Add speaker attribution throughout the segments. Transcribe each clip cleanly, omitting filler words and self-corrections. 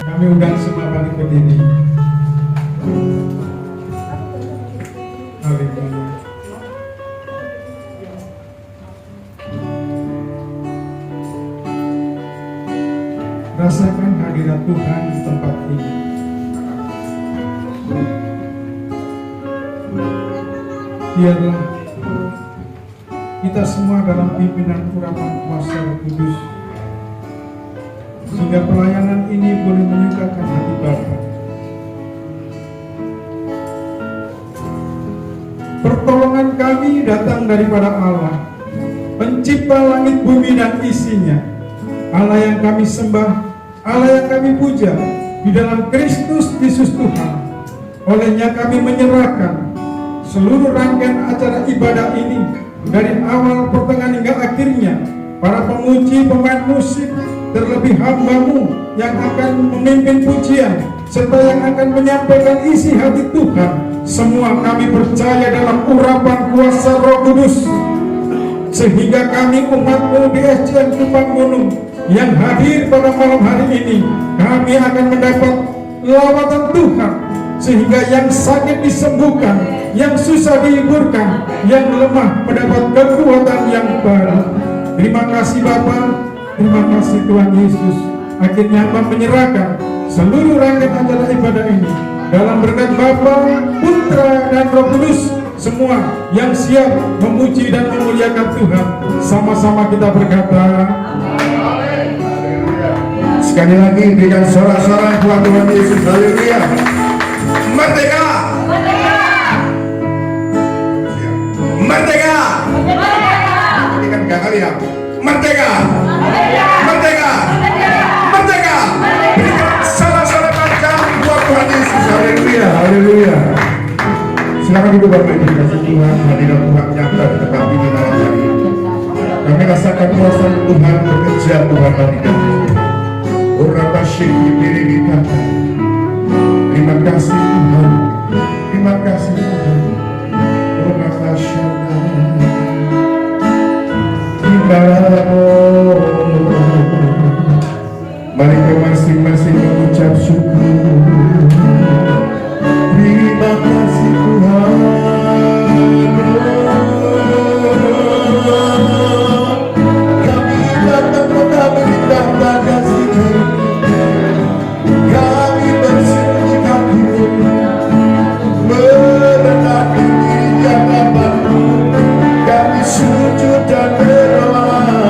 Speaker 1: Kami undang semua bangkit berdiri. Haleluya. Rasakan hadirat Tuhan di tempat ini. Biarlah kita semua dalam pimpinan urapan kuasa Roh Kudus, sehingga pelayanan ini boleh menyukakan hati Bapa. Pertolongan kami datang daripada Allah, pencipta langit bumi dan isinya, Allah yang kami sembah, Allah yang kami puja di dalam Kristus Yesus Tuhan. Olehnya kami menyerahkan seluruh rangkaian acara ibadah ini, dari awal, pertengahan hingga akhirnya. Para pemuji, pemain musik, terlebih hamba-Mu yang akan memimpin pujian, serta yang akan menyampaikan isi hati Tuhan, semua kami percaya dalam urapan kuasa Roh Kudus, sehingga kami umat-Mu di SCN Kupang Gunung yang hadir pada malam hari ini, kami akan mendapat lawatan Tuhan, sehingga yang sakit disembuhkan, yang susah dihiburkan, yang lemah mendapat kekuatan yang baru. Terima kasih Bapa, terima kasih Tuhan Yesus. Akhirnya hamba menyerahkan seluruh rangkaian acara ibadah ini dalam berkat Bapa, Putra, dan Roh Kudus. Semua yang siap memuji dan memuliakan Tuhan, sama-sama kita berkata,
Speaker 2: sekali lagi berikan sorak-sorai buat Tuhan Yesus. Haleluya. Merdeka! Merdeka! Merdeka! Ini kan gak kali ya. Merdeka! Merdeka! Merdeka! Berikan sorak-sorai kencang buat Tuhan Yesus. Haleluya. Haleluya. Silakan duduk Bapak Ibu kasih Tuhan. Hadirat Tuhan nyata di tempat ini malam hari ini. Kami rasakan kuasa Tuhan bekerja Tuhan hari ini. Orang asyik diri kita. Terima kasih Tuhan, terima kasih Tuhan. Orang asyik mari ke masing-masing mengucap syukur. Terima kasih Tuhan. Kami datang mengambil tanda kasih. Kami bersembunyi kaki merendah diri di hadapan-Mu. Kami sujud dan berdoa.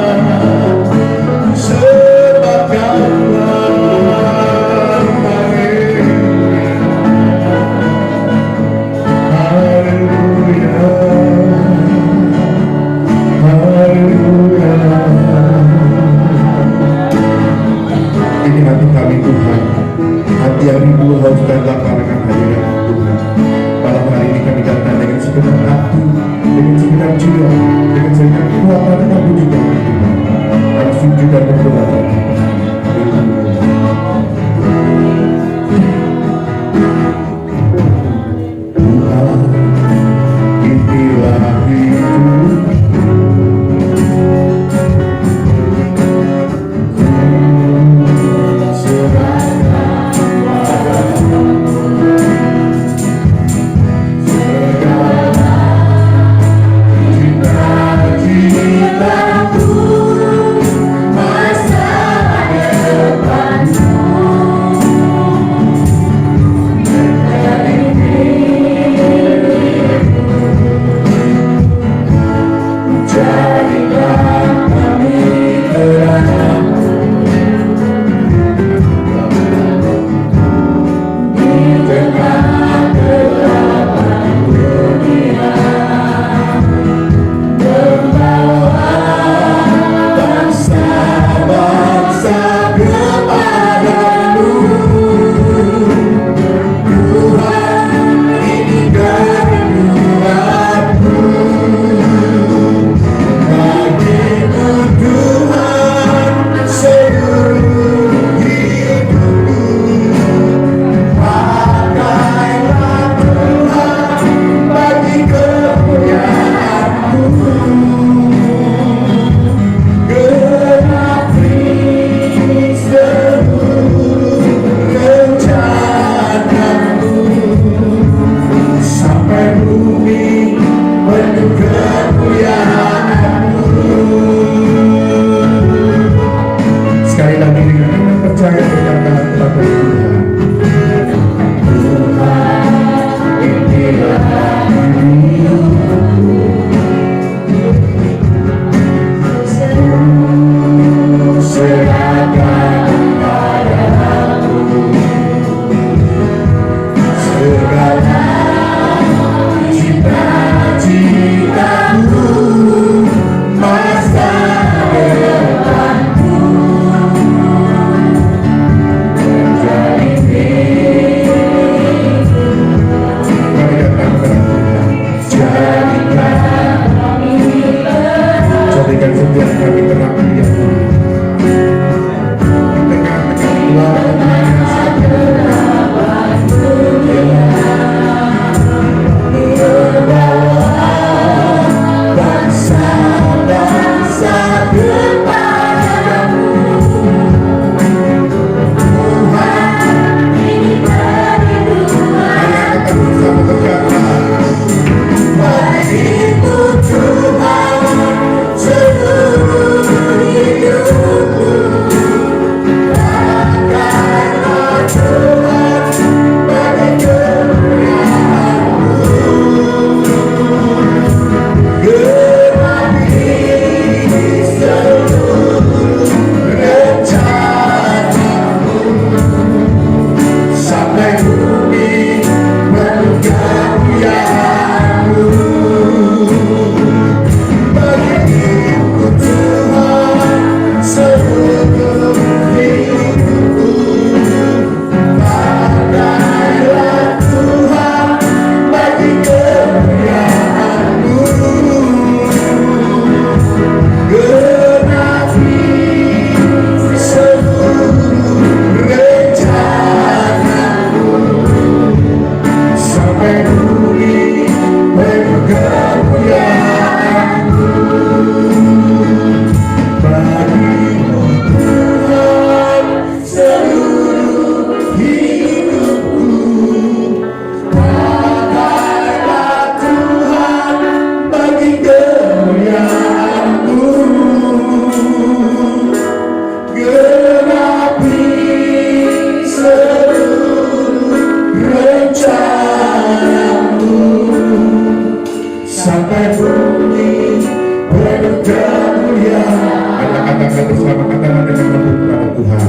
Speaker 2: bersama-sama katakan dengan lembut kepada Tuhan.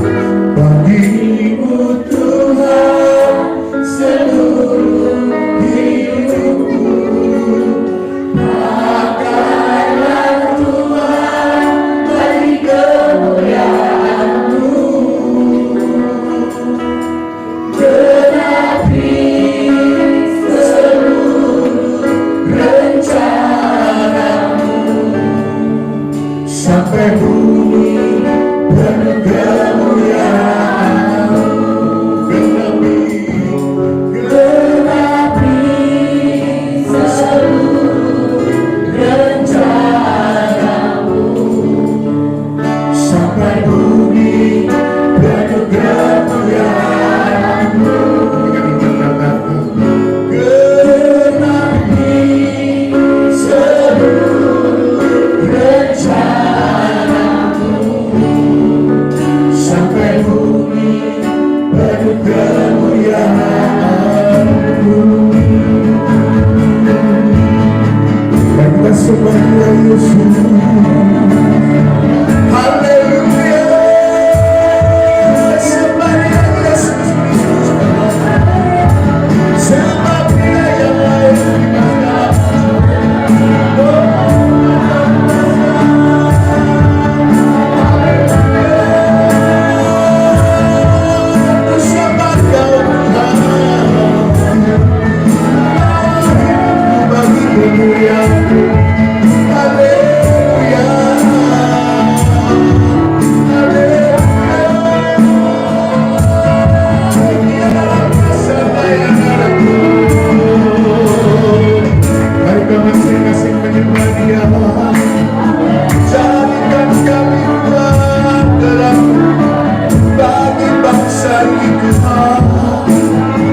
Speaker 2: Bagimu Tuhan seluruh hidupku, pakailah Tuhan bagi kemuliaan-Mu. Genapi seluruh rencana-Mu, sampai bumi penuh kemuliaan-Mu. Genapi seluruh rencana-Mu, sampai bumi penuh kemuliaan-Mu. Genapi seluruh rencana-Mu, sampai bumi penuh kemuliaan-Mu. Mari kita sembah Dia Yesus. Haleluya. Sembah Dia Yesus Kristus. Sembah Dia yang layak dimuliakan. Sembah Kau Tuhan. Bagi kemuliaan-Mu. Haleluya. Mari kita masing-masing menyembah Dia. Jadikan kami Tuhan terang bagi bangsa ini Tuhan.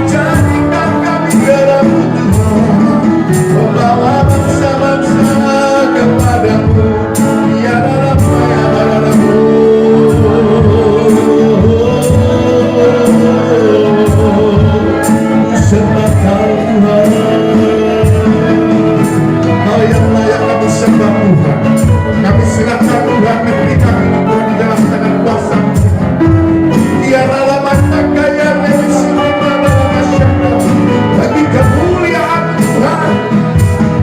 Speaker 2: Jadikan kami terang Tuhan, membawa bangsa-bangsa kepada-Mu. Ya dalam maya dalam-Mu. Sembah Kau Tuhan. Kau yang layak kami sembah Tuhan. Kami serahkan Tuhan negeri kami Tuhan di dalam tangan kuasa Dia dalam kaya revisi mana masyarakat bagi kemuliaan Tuhan.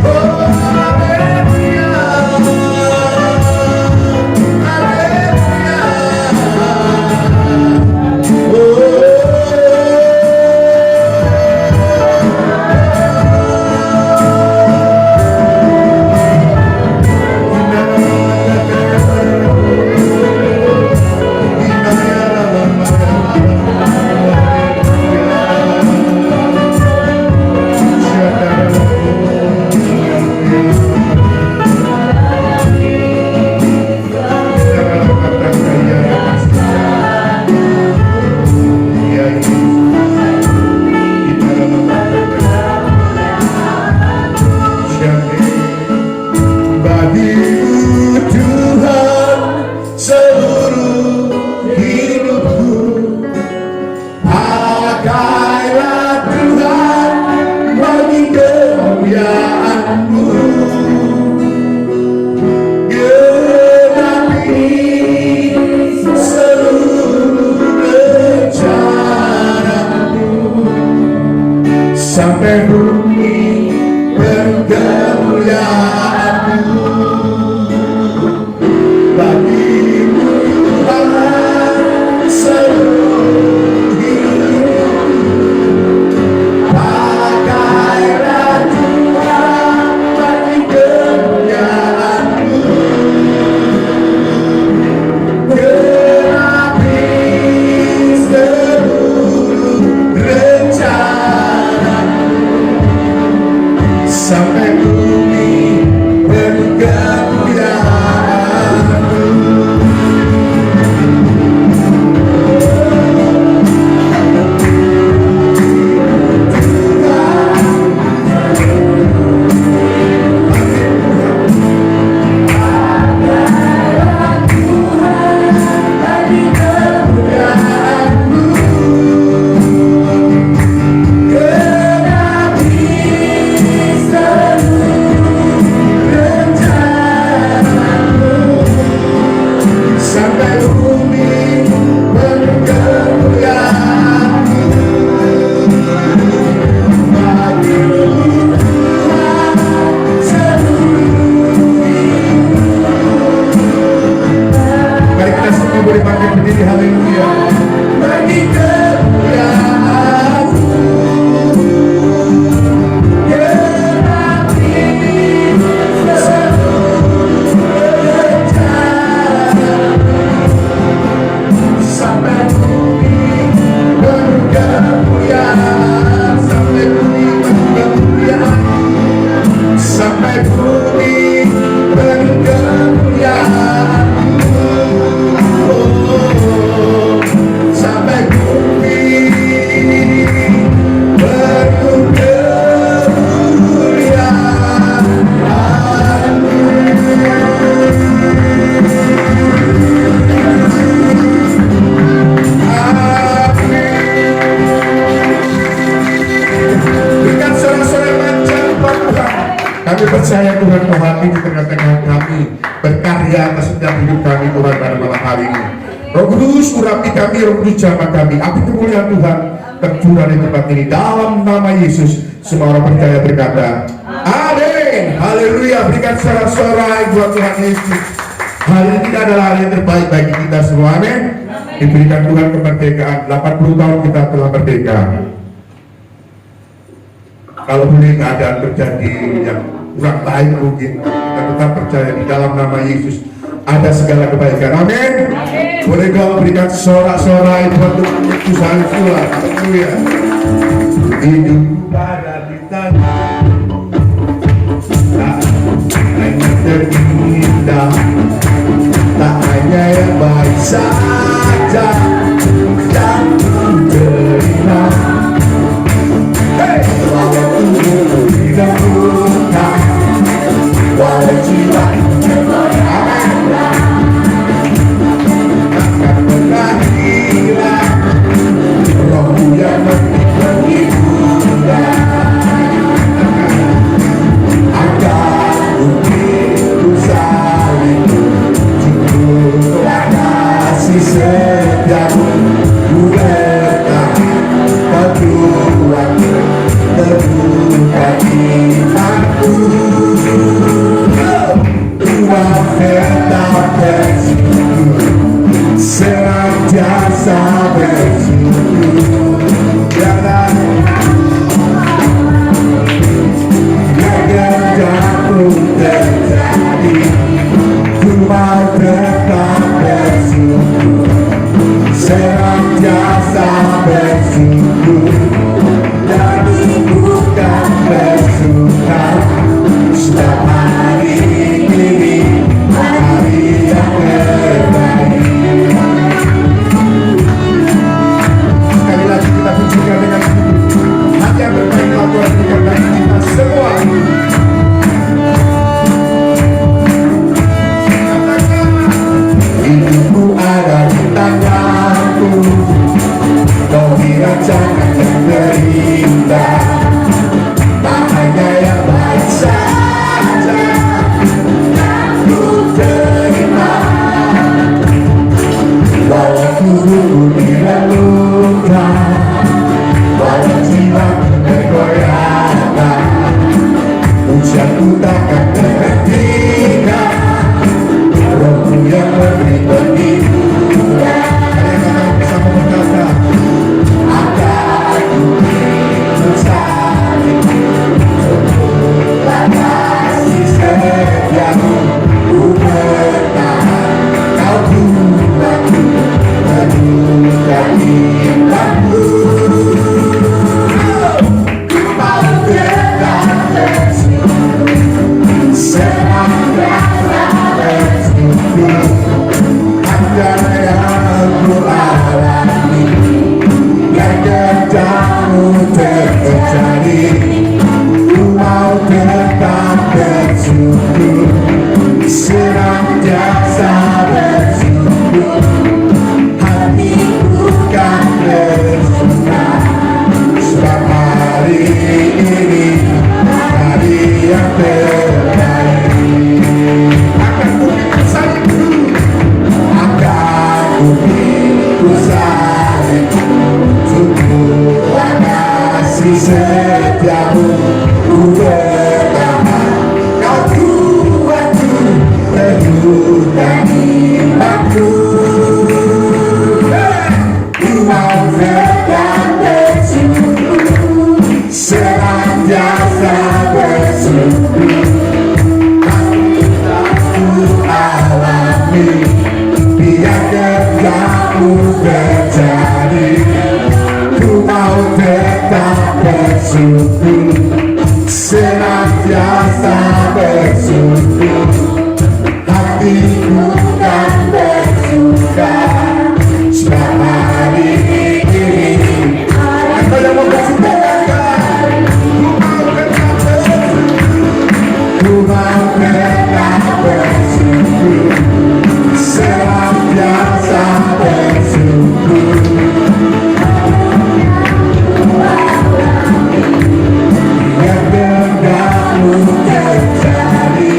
Speaker 2: Oh haleluya, haleluya. Bagimu Tuhan seluruh hidupku, pakailah Tuhan bagi kemuliaan-Mu. Genapi seluruh rencana-Mu, sampai bumi penuh kemuliaan-Mu. Bagimu Tuhan seluruh hidupku, pakailah Tuhan bagi kemuliaan-Mu. Genapi seluruh rencana-Mu, pada malam hari ini. Roh Kudus urapi kami, Roh Kudus jamah kami. Api kemuliaan Tuhan tercurah di tempat ini dalam nama Yesus. Semua orang percaya berkata amin. Haleluya. Berikan sorak-sorai buat Tuhan Yesus. Hari ini adalah hari yang terbaik bagi kita semua. Amin. Diberikan Tuhan kemerdekaan. 80 tahun kita telah merdeka. Kalau boleh keadaan terjadi yang kurang baik mungkin, kita tetap percaya di dalam nama Yesus ada segala kebaikan. Amin. Boleh kau berikan sorak-sorai buat Tuhan Tuhan. Haleluya. Hidup pada di tangan, tak hanya terindah, tak hanya yang baik saja yang ku terima. Walau tubuh tidak luka, walau jiwa takkan pernah hilang rohmu yang menghibur. Akan ku saling cukuplah kasih setiamu, ku bertahan perjuangan terbuka imanku. Tuhan tetap bersungguh, senantiasa bersungguh. Jangan kehendakmu terjadi, ku mau tetap bersungguh, senantiasa bersungguh. Bukan bersuka setiap hari ini, hari yang terbaik. Sekali lagi kita pujikan dengan hati yang berbaik. Tuhan berikan bagi kita semua. Hidupku ada di tanganmu, kau bilang jangan terindah, tak hanya yang baik saja yang ku terima. Walau tubuhku tidak luka, walau jiwa bergoyang, usiaku takkan terhentikan, rohmu yang memberi penghiburan. Kalian akan bersama berkata, akan ku saling cukuplah kasih setiamu, ku bertahan kau buatku menemukan imanku. Ku mau tetap bersungguh, senantiasa bersungguh. Hanya yang ku alami, yang kehendakmu terjadi, ku mau tetap bersungguh, senantiasa bersungguh. Hatiku kan bersuka, sebab hari ini hari yang terbaik. Akan ku salibku, akan ku salibku, cukuplah kasih setiamu, ku bertahan kau buatku teguhkan imanku. Ku mau tetap bersungguh, senantiasa bersungguh. Ku alami, biar kehendakmu terjadi, ku mau tetap bersungguh, senantiasa bersungguh. Hatiku kan bersuka, sebab hari ini engkau yang mau bersukakan. Ku mau tetap bersungguh, senantiasa bersungguh. Yang kehendakmu terjadi,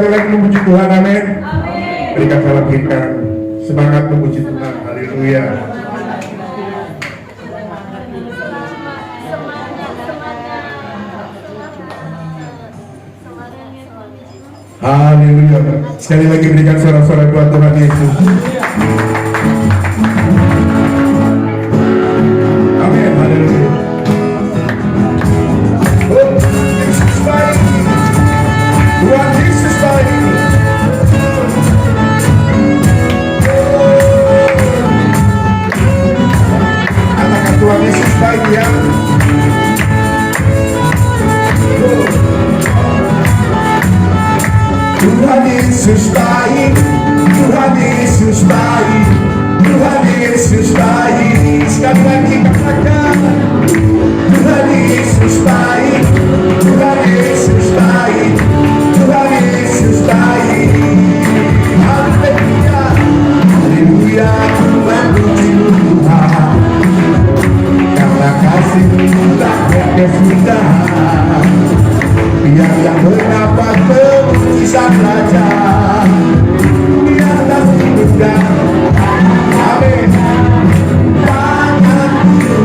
Speaker 2: sekali lagi memuji Tuhan, amin. Berikan salam berikan semangat memuji Tuhan, haleluya. Haleluya. Sekali lagi berikan sorak-sorai buat Tuhan Yesus. Amin, haleluya. Oh, Yesus baik. Tuhan Yesus baik. Katakan Tuhan Yesus baik ya. Tuhan Yesus baik, Tuhan Yesus baik, Tuhan Yesus baik. Sekali lagi katakan, Tuhan Yesus baik, Tuhan Yesus baik, Tuhan Yesus baik. Haleluya, haleluya, memuji Tuhan, karena kasih-Mu tak berkesudahan. Biarlah bernapas memuji Sang Raja di atas hidup dan amin. Tanganku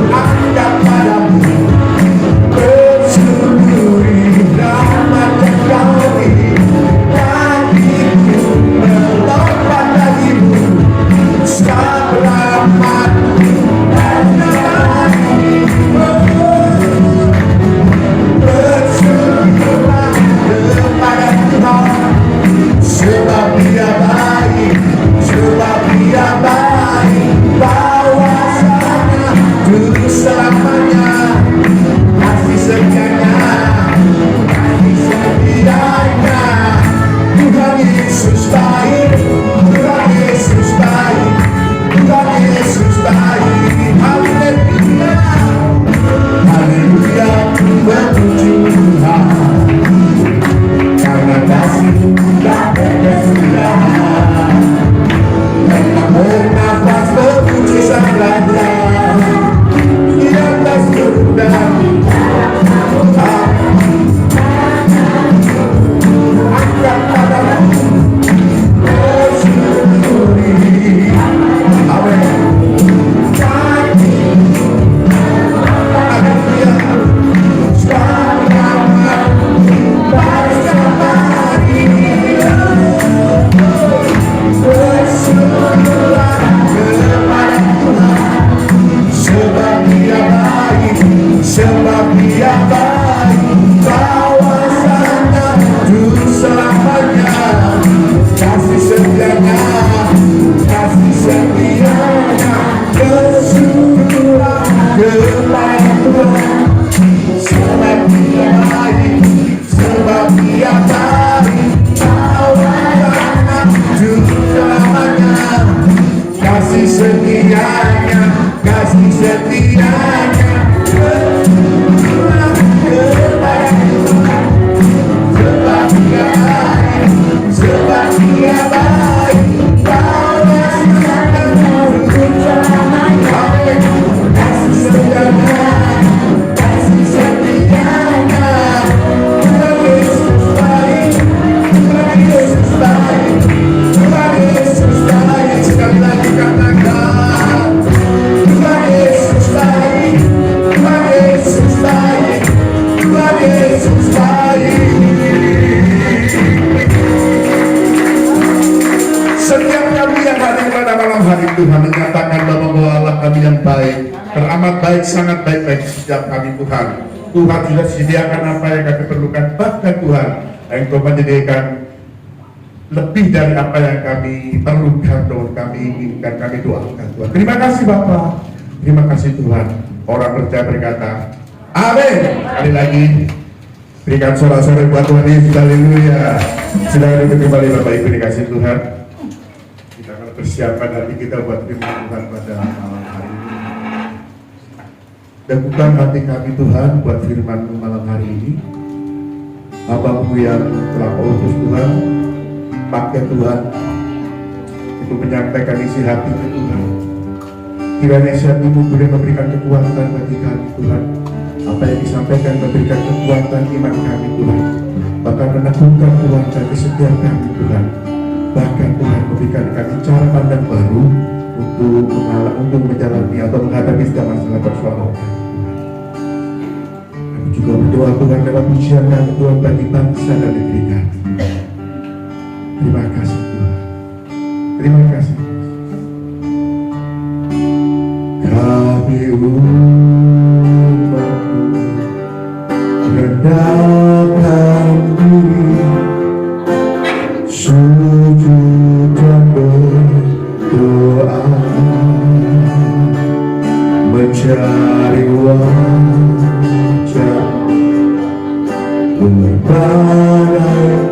Speaker 2: angkat padamu, bersyukuri rahmat yang Kau beri. Kakiku melompat bagimu, selamatku dan namamu. Bersyukurlah kepada Tuhan, sebab Dia baik, sebab Dia baik. Bahwasanya dulu selamanya, kasih setianya, kasih setianya. Tuhan Yesus baik, Tuhan Yesus baik, Tuhan Yesus baik. Haleluya, haleluya, memuji Tuhan, karena kasih-Mu tak berkesudahan. Karena bernafas memuji Sang Raja di atas surga. Angkat padamu, bersyukuri. Amin. Haleluya. Selamat bersama dia. Bersyukurlah kepada Tuhan, sebab Dia baik, sebab Dia baik. Bahwasanya dulu selamanya, kasih setianya, kasih setianya. Bersyukurlah kepada Tuhan, sebab Dia baik, sebab Dia baik. Bahwasanya dulu selamanya, kasih setianya, kasih setianya. Bersyukurlah kepada Tuhan, sebab Dia baik, sebab Dia baik. Bahwasanya dulu selamanya, kasih setianya, kasih setianya. Tuhan Yesus baik, Tuhan Yesus baik, Tuhan Yesus baik. Sekali lagi katakan, Tuhan Yesus baik, Tuhan Yesus baik, Tuhan Yesus baik. Setiap kami yang hadir pada malam hari, Tuhan menyatakan bahwa Allah kami yang baik, teramat baik, sangat baik bagi setiap kami, Tuhan. Tuhan sudah sediakan apa yang kami perlukan, bahkan Tuhan Engkau menyediakan lebih dari apa yang kami perlukan, Tuhan, kami inginkan, kami doakan, Tuhan. Terima kasih Bapa, terima kasih Tuhan. Orang percaya berkata, amin. Sekali lagi berikan sorak-sorai buat Tuhan Yesus, haleluya. Silakan duduk kembali Bapak Ibu dikasih Tuhan. Kita akan persiapkan hati kita buat firman Tuhan pada malam hari ini. Teguhkan hati kami Tuhan buat firman-Mu malam hari ini. Hamba-Mu yang telah Kau utus Tuhan, pakai Tuhan untuk menyampaikan isi hati Tuhan. Kiranya setiap-Mu boleh memberikan kekuatan bagi kami Tuhan. Apa yang disampaikan memberikan kekuatan iman kami Tuhan. bahkan meneguhkan Tuhan bagi setiap kami Tuhan. Bahkan Tuhan memberikan kami cara pandang baru untuk menjalani atau menghadapi setiap masalah persoalan kami. Kami juga berdoa Tuhan dalam pujian kami Tuhan bagi bangsa dan negeri kami. Terima kasih Tuhan. Terima kasih. Kami umat-Mu rendahkan diri, sujud dan berdoa, mencari wajah berbalik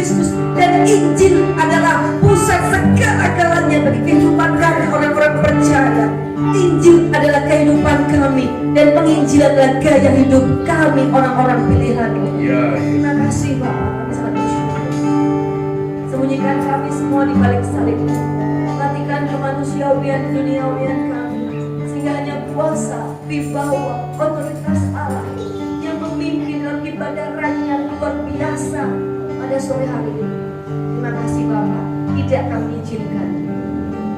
Speaker 3: Kristus. Dan Injil adalah pusat segala-galanya bagi kehidupan kami orang-orang percaya. Injil adalah kehidupan kami, dan penginjilan adalah gaya hidup kami orang-orang pilihan-Mu. Terima kasih Bapak, kami sangat bersyukur. Sembunyikan kami semua di balik salib. Matikan kemanusiawian duniawian kami, sehingga hanya kuasa, wibawa, otoritas Allah yang memimpin dalam ibadah yang luar biasa pada sore hari ini. Terima kasih Bapak, tidak kami izinkan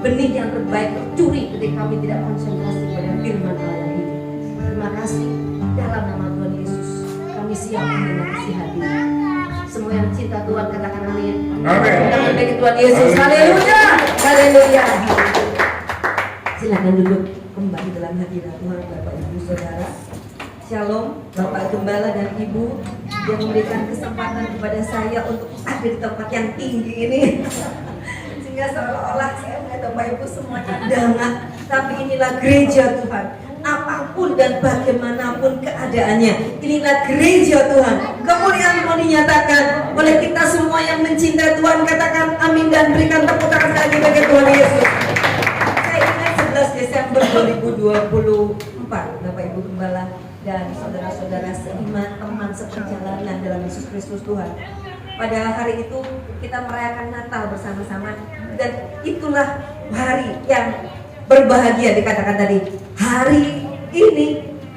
Speaker 3: benih yang terbaik tercuri ketika kami tidak konsentrasi pada firman Allah yang hidup. Terima kasih, dalam nama Tuhan Yesus kami siap menerima kasih hati. Semua yang cinta Tuhan katakan amin.
Speaker 2: Amin.
Speaker 3: Dalam bagi Tuhan Yesus, haleluya, haleluya. Silakan duduk kembali dalam hadirat Tuhan Bapak Ibu Saudara. Shalom Bapak Gembala dan Ibu yang memberikan kesempatan kepada saya untuk ada di tempat yang tinggi ini. Sehingga seolah-olah saya melihat Bapak Ibu semua cadangan, tapi inilah gereja Tuhan. Apapun dan bagaimanapun keadaannya, inilah gereja Tuhan. Kemuliaan mau dinyatakan oleh kita semua yang mencintai Tuhan. Katakan amin dan berikan tepuk tangan lagi bagi Tuhan Yesus. Saya ingat 11 Desember 2024, Bapak Ibu Gembala dan saudara-saudara seiman, teman seperjalanan dalam Yesus Kristus Tuhan. Pada hari itu kita merayakan Natal bersama-sama, dan itulah hari yang berbahagia dikatakan tadi. Hari ini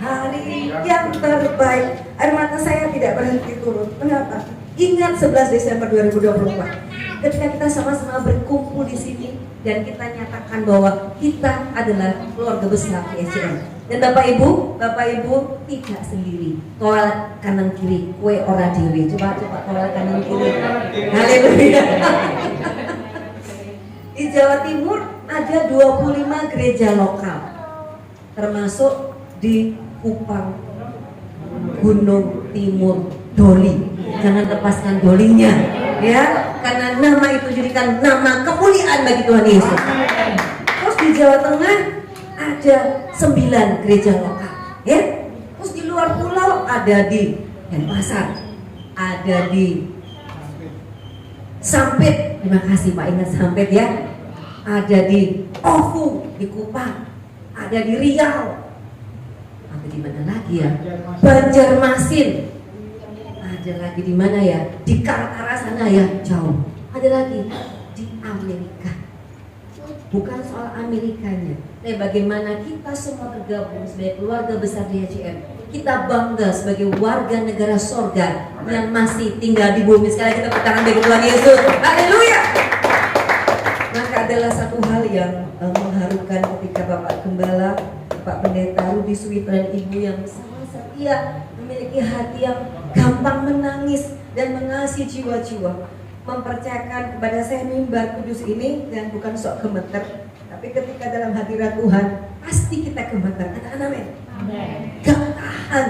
Speaker 3: hari yang terbaik. Air mata saya tidak berhenti turun. Mengapa? Ingat 11 Desember 2024. Ketika kita sama-sama berkumpul di sini dan kita nyatakan bahwa kita adalah keluarga besar PSCM. Dan Bapak Ibu tidak sendiri. Toilet kanan kiri, kue ora dewe. Coba toilet kanan kiri. Haleluya. Di Jawa Timur ada 25 gereja lokal, termasuk di Kupang, Gunung Timur, Doli. Jangan lepaskan dolinya, ya, karena nama itu jadikan nama kemuliaan bagi Tuhan Yesus. Terus di Jawa Tengah ada 9 gereja lokal, ya. Terus di luar pulau ada di Denpasar, ada di Sampit. Terima kasih Pak, ingat Sampit ya. Ada di Ofu, di Kupang, ada di Riau, ada di mana lagi ya? Banjarmasin, ada lagi di mana ya? Di Kaltara sana ya, jauh. Ada lagi di Amerika. Bukan soal Amerikanya, tapi bagaimana kita semua tergabung sebagai keluarga besar DHCM. Kita bangga sebagai warga negara sorga yang masih tinggal di bumi. Sekali kita bertangan bagi Tuhan Yesus. Haleluya. Maka adalah satu hal yang mengharukan ketika Bapak Gembala, Bapak Pendeta Rudi Suwito dan Ibu yang sangat setia, memiliki hati yang gampang menangis dan mengasihi jiwa-jiwa, mempercayakan kepada saya mimbar kudus ini, dan bukan sok gemeter, tapi ketika dalam hadirat Tuhan pasti kita gemeter. Katakan amin. Gak tahan,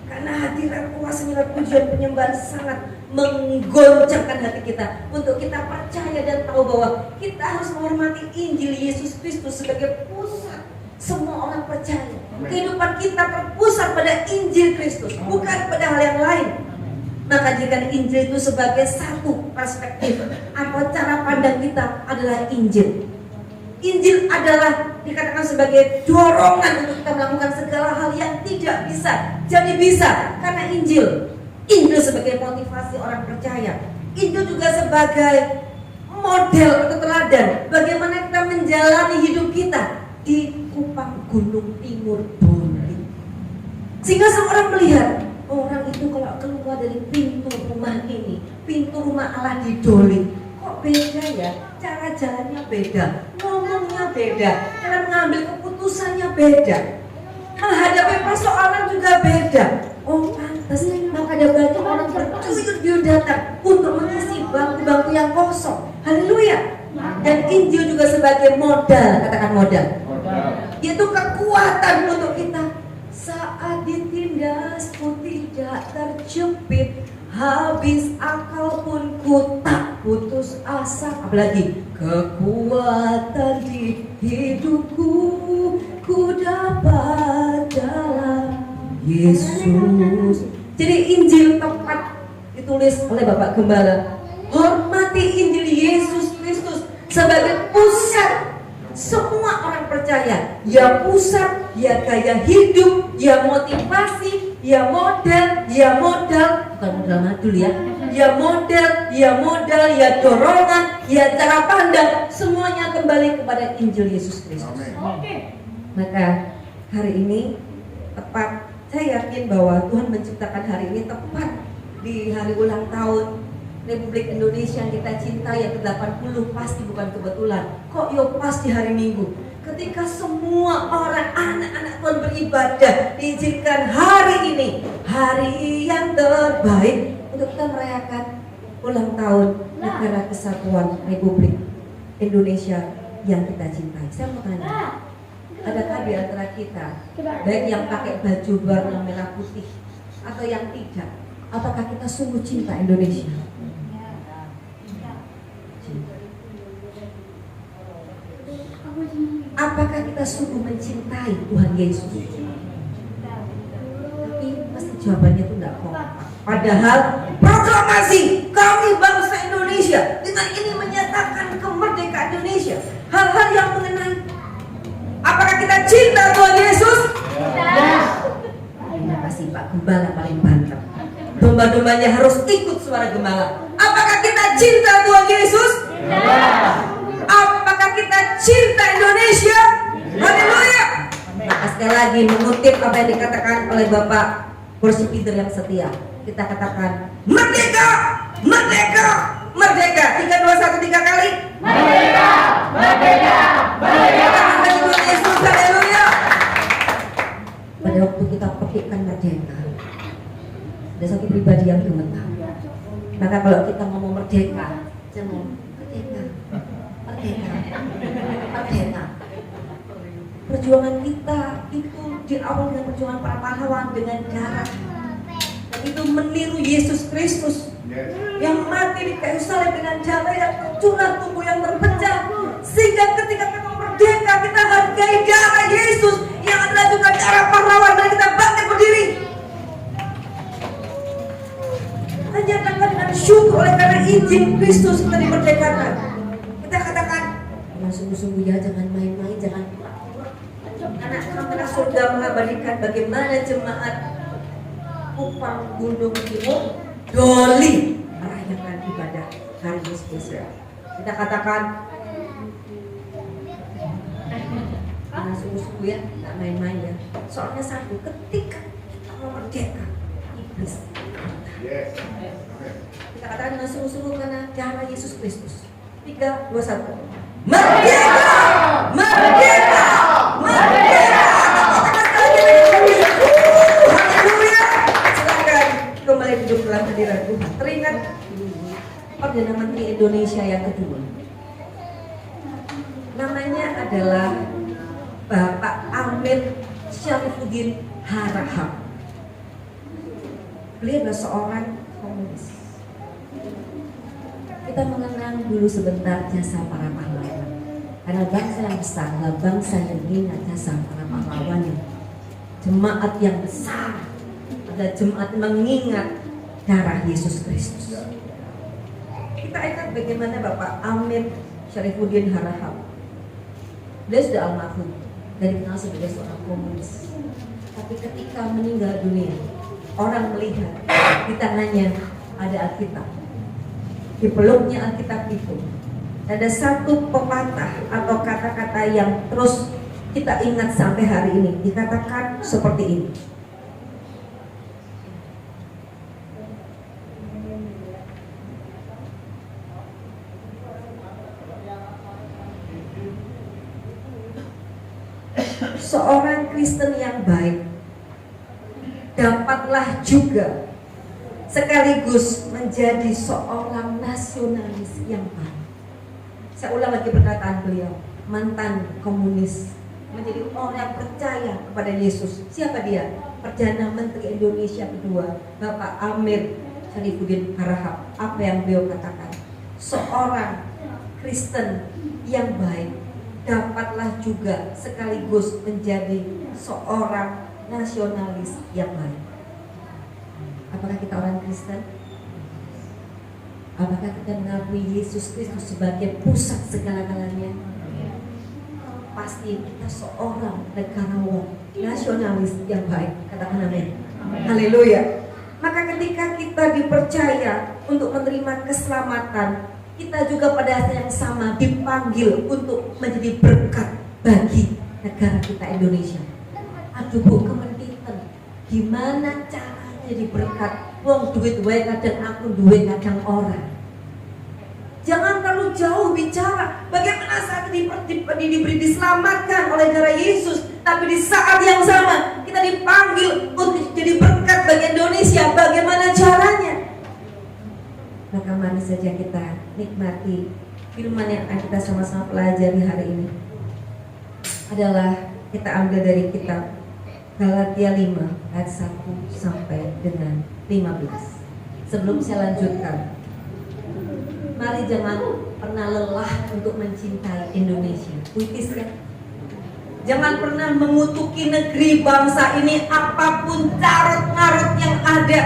Speaker 3: karena hadirat kuasa pujian penyembahan sangat menggoncangkan hati kita untuk kita percaya dan tahu bahwa kita harus menghormati Injil Yesus Kristus sebagai pusat. Semua orang percaya kehidupan kita terpusat pada Injil Kristus, bukan pada hal yang lain. Maka jika Injil itu sebagai satu perspektif atau cara pandang kita adalah Injil. Injil adalah dikatakan sebagai dorongan untuk kita melakukan segala hal yang tidak bisa jadi bisa karena Injil. Injil sebagai motivasi orang percaya. Injil juga sebagai model atau teladan bagaimana kita menjalani hidup kita di Kupang, Gunung Timur, Doli. Sehingga seorang melihat orang itu kalau keluar dari pintu rumah ini, pintu rumah Allah di Doli, kok beda ya? Cara jalannya beda, ngomongnya beda, cara mengambil keputusannya beda, menghadapi persoalan juga beda. Oh pantas, maka ada banyak orang berjujur datang untuk mengisi bangku-bangku yang kosong. Haleluya. Dan Injil juga sebagai modal, katakan modal, yaitu kekuatan untuk kita saat ditindas ku tidak terjepit, habis akal pun ku tak putus asa. Apalagi kekuatan di hidupku ku dapat dalam Yesus. Jadi Injil tepat ditulis oleh Bapak Gembala. sebagai pusat semua orang percaya. Ya pusat, ya gaya hidup, ya motivasi, ya modal, bukan modal madul ya. Ya modal, ya dorongan, ya cara pandang, semuanya kembali kepada Injil Yesus Kristus. Maka hari ini tepat, saya yakin bahwa Tuhan menciptakan hari ini tepat di hari ulang tahun Republik Indonesia yang kita cintai yang ke-80, pasti bukan kebetulan. Kok yo pas di hari Minggu? Ketika semua orang, anak-anak Tuhan beribadah, diizinkan hari ini, hari yang terbaik untuk kita merayakan ulang tahun Negara Kesatuan Republik Indonesia yang kita cintai. Saya mau tanya, adakah di antara kita, baik yang pakai baju warna merah putih atau yang tidak, apakah kita sungguh cinta Indonesia? Apakah kita sungguh mencintai Tuhan Yesus? Tapi pasti jawabannya itu tidak kompak. Padahal proklamasi kami bangsa Indonesia dengan ini menyatakan kemerdekaan Indonesia. Hal-hal yang mengenai apakah kita cinta Tuhan Yesus? Terima kasih Pak Gembala paling banteng. Domba-dombanya harus ikut suara gembala. Apakah kita cinta Tuhan Yesus? Apakah kita cinta Indonesia? Haleluya. Maka sekali lagi mengutip apa yang dikatakan oleh Bapak Kursi Peter yang setia, kita katakan merdeka, merdeka, merdeka. 3, 2, 1, 3 kali. Merdeka, merdeka, merdeka. Tuhan Yesus, haleluya. Pada waktu kita petikkan merdeka, ada satu pribadi yang gemetar. Maka kalau kita ngomong merdeka, jangan merdeka. Perjuangan kita itu diawali dengan perjuangan para pahlawan dengan darah, dan itu meniru Yesus Kristus yang mati di kayu salib dengan darah yang tercurah, tubuh yang terpecah, sehingga ketika kita merdeka kita hargai darah Yesus yang adalah juga darah pahlawan, dan kita bangkit berdiri. Hanya dengan syukur oleh karena Injil Kristus kita dimerdekakan. Kita katakan, sungguh-sungguh ya, jangan main-main, jangan pura-pura. Anak-anak surga mengabadikan bagaimana jemaat Kupang Gunung Timur Doli merayakan ibadah hari spesial. Kita katakan, sungguh-sungguh ya, tak main-main ya. Soalnya satu, ketika kita mau merdeka, iblis. Kita katakan dengan sungguh-sungguh karena darah Yesus Kristus. 3, 2, 1. Merdeka! Merdeka! Merdeka! Haleluya! Silakan kembali duduk dalam hadirat Tuhan. Teringat Perdana Menteri Indonesia yang kedua. Namanya adalah Bapak Amir Syarifuddin Harahap. Beliau adalah seorang komunis. Kita mengenang dulu sebentar jasa para pahlawan. Karena bangsa yang besar adalah bangsa yang ingat jasa para pahlawannya. Jemaat yang besar adalah jemaat mengingat darah Yesus Kristus. Kita ingat bagaimana Bapak Amir Syarifuddin Harahap. Beliau sudah almarhum dan dikenal sebagai seorang komunis. Tapi ketika meninggal dunia, orang melihat di tangannya ada Alkitab. Di peluknya Alkitab itu ada satu pepatah atau kata-kata yang terus kita ingat sampai hari ini. Dikatakan seperti ini. Seorang Kristen yang baik dapatlah juga sekaligus menjadi seorang nasionalis yang baik. Saya ulang lagi perkataan beliau, mantan komunis menjadi orang yang percaya kepada Yesus. Siapa dia? Perdana Menteri Indonesia kedua, Bapak Amir Syarifuddin Harahap. Apa yang beliau katakan? Seorang Kristen yang baik dapatlah juga sekaligus menjadi seorang nasionalis yang baik. Apakah kita orang Kristen? Apakah kita mengakui Yesus Kristus sebagai pusat segala-galanya? Pasti kita seorang negarawan, nasionalis yang baik. Katakan amin. Haleluya. Maka ketika kita dipercaya untuk menerima keselamatan, kita juga pada saat yang sama dipanggil untuk menjadi berkat bagi negara kita Indonesia. Aduh Bu, kementingan gimana caranya jadi berkat? Wong duit wae kadang aku duit kadang orang. Jangan terlalu jauh bicara bagaimana saat diberi diselamatkan oleh darah Yesus, tapi di saat yang sama kita dipanggil untuk jadi berkat bagi Indonesia. Bagaimana caranya? Maka mari saja kita nikmati firman yang akan kita sama-sama pelajari hari ini. Adalah kita ambil dari kitab Galatia 5 ayat 1 sampai dengan 15. Sebelum saya lanjutkan, mari jangan pernah lelah untuk mencintai Indonesia. Puitis kan? Jangan pernah mengutuki negeri bangsa ini apapun carut-marut yang ada.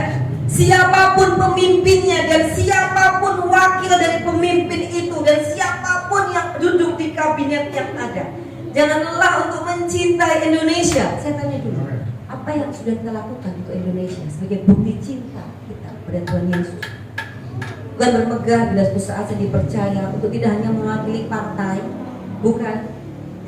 Speaker 3: Siapapun pemimpinnya dan siapapun wakil dari pemimpin itu dan siapapun yang duduk di kabinet yang ada. Jangan lelah untuk mencintai Indonesia. Saya tanya dulu, apa yang sudah kita lakukan untuk Indonesia sebagai bukti cinta kita kepada Tuhan Yesus? Bukan bermegah bila suatu saat saya dipercaya untuk tidak hanya mewakili partai, bukan.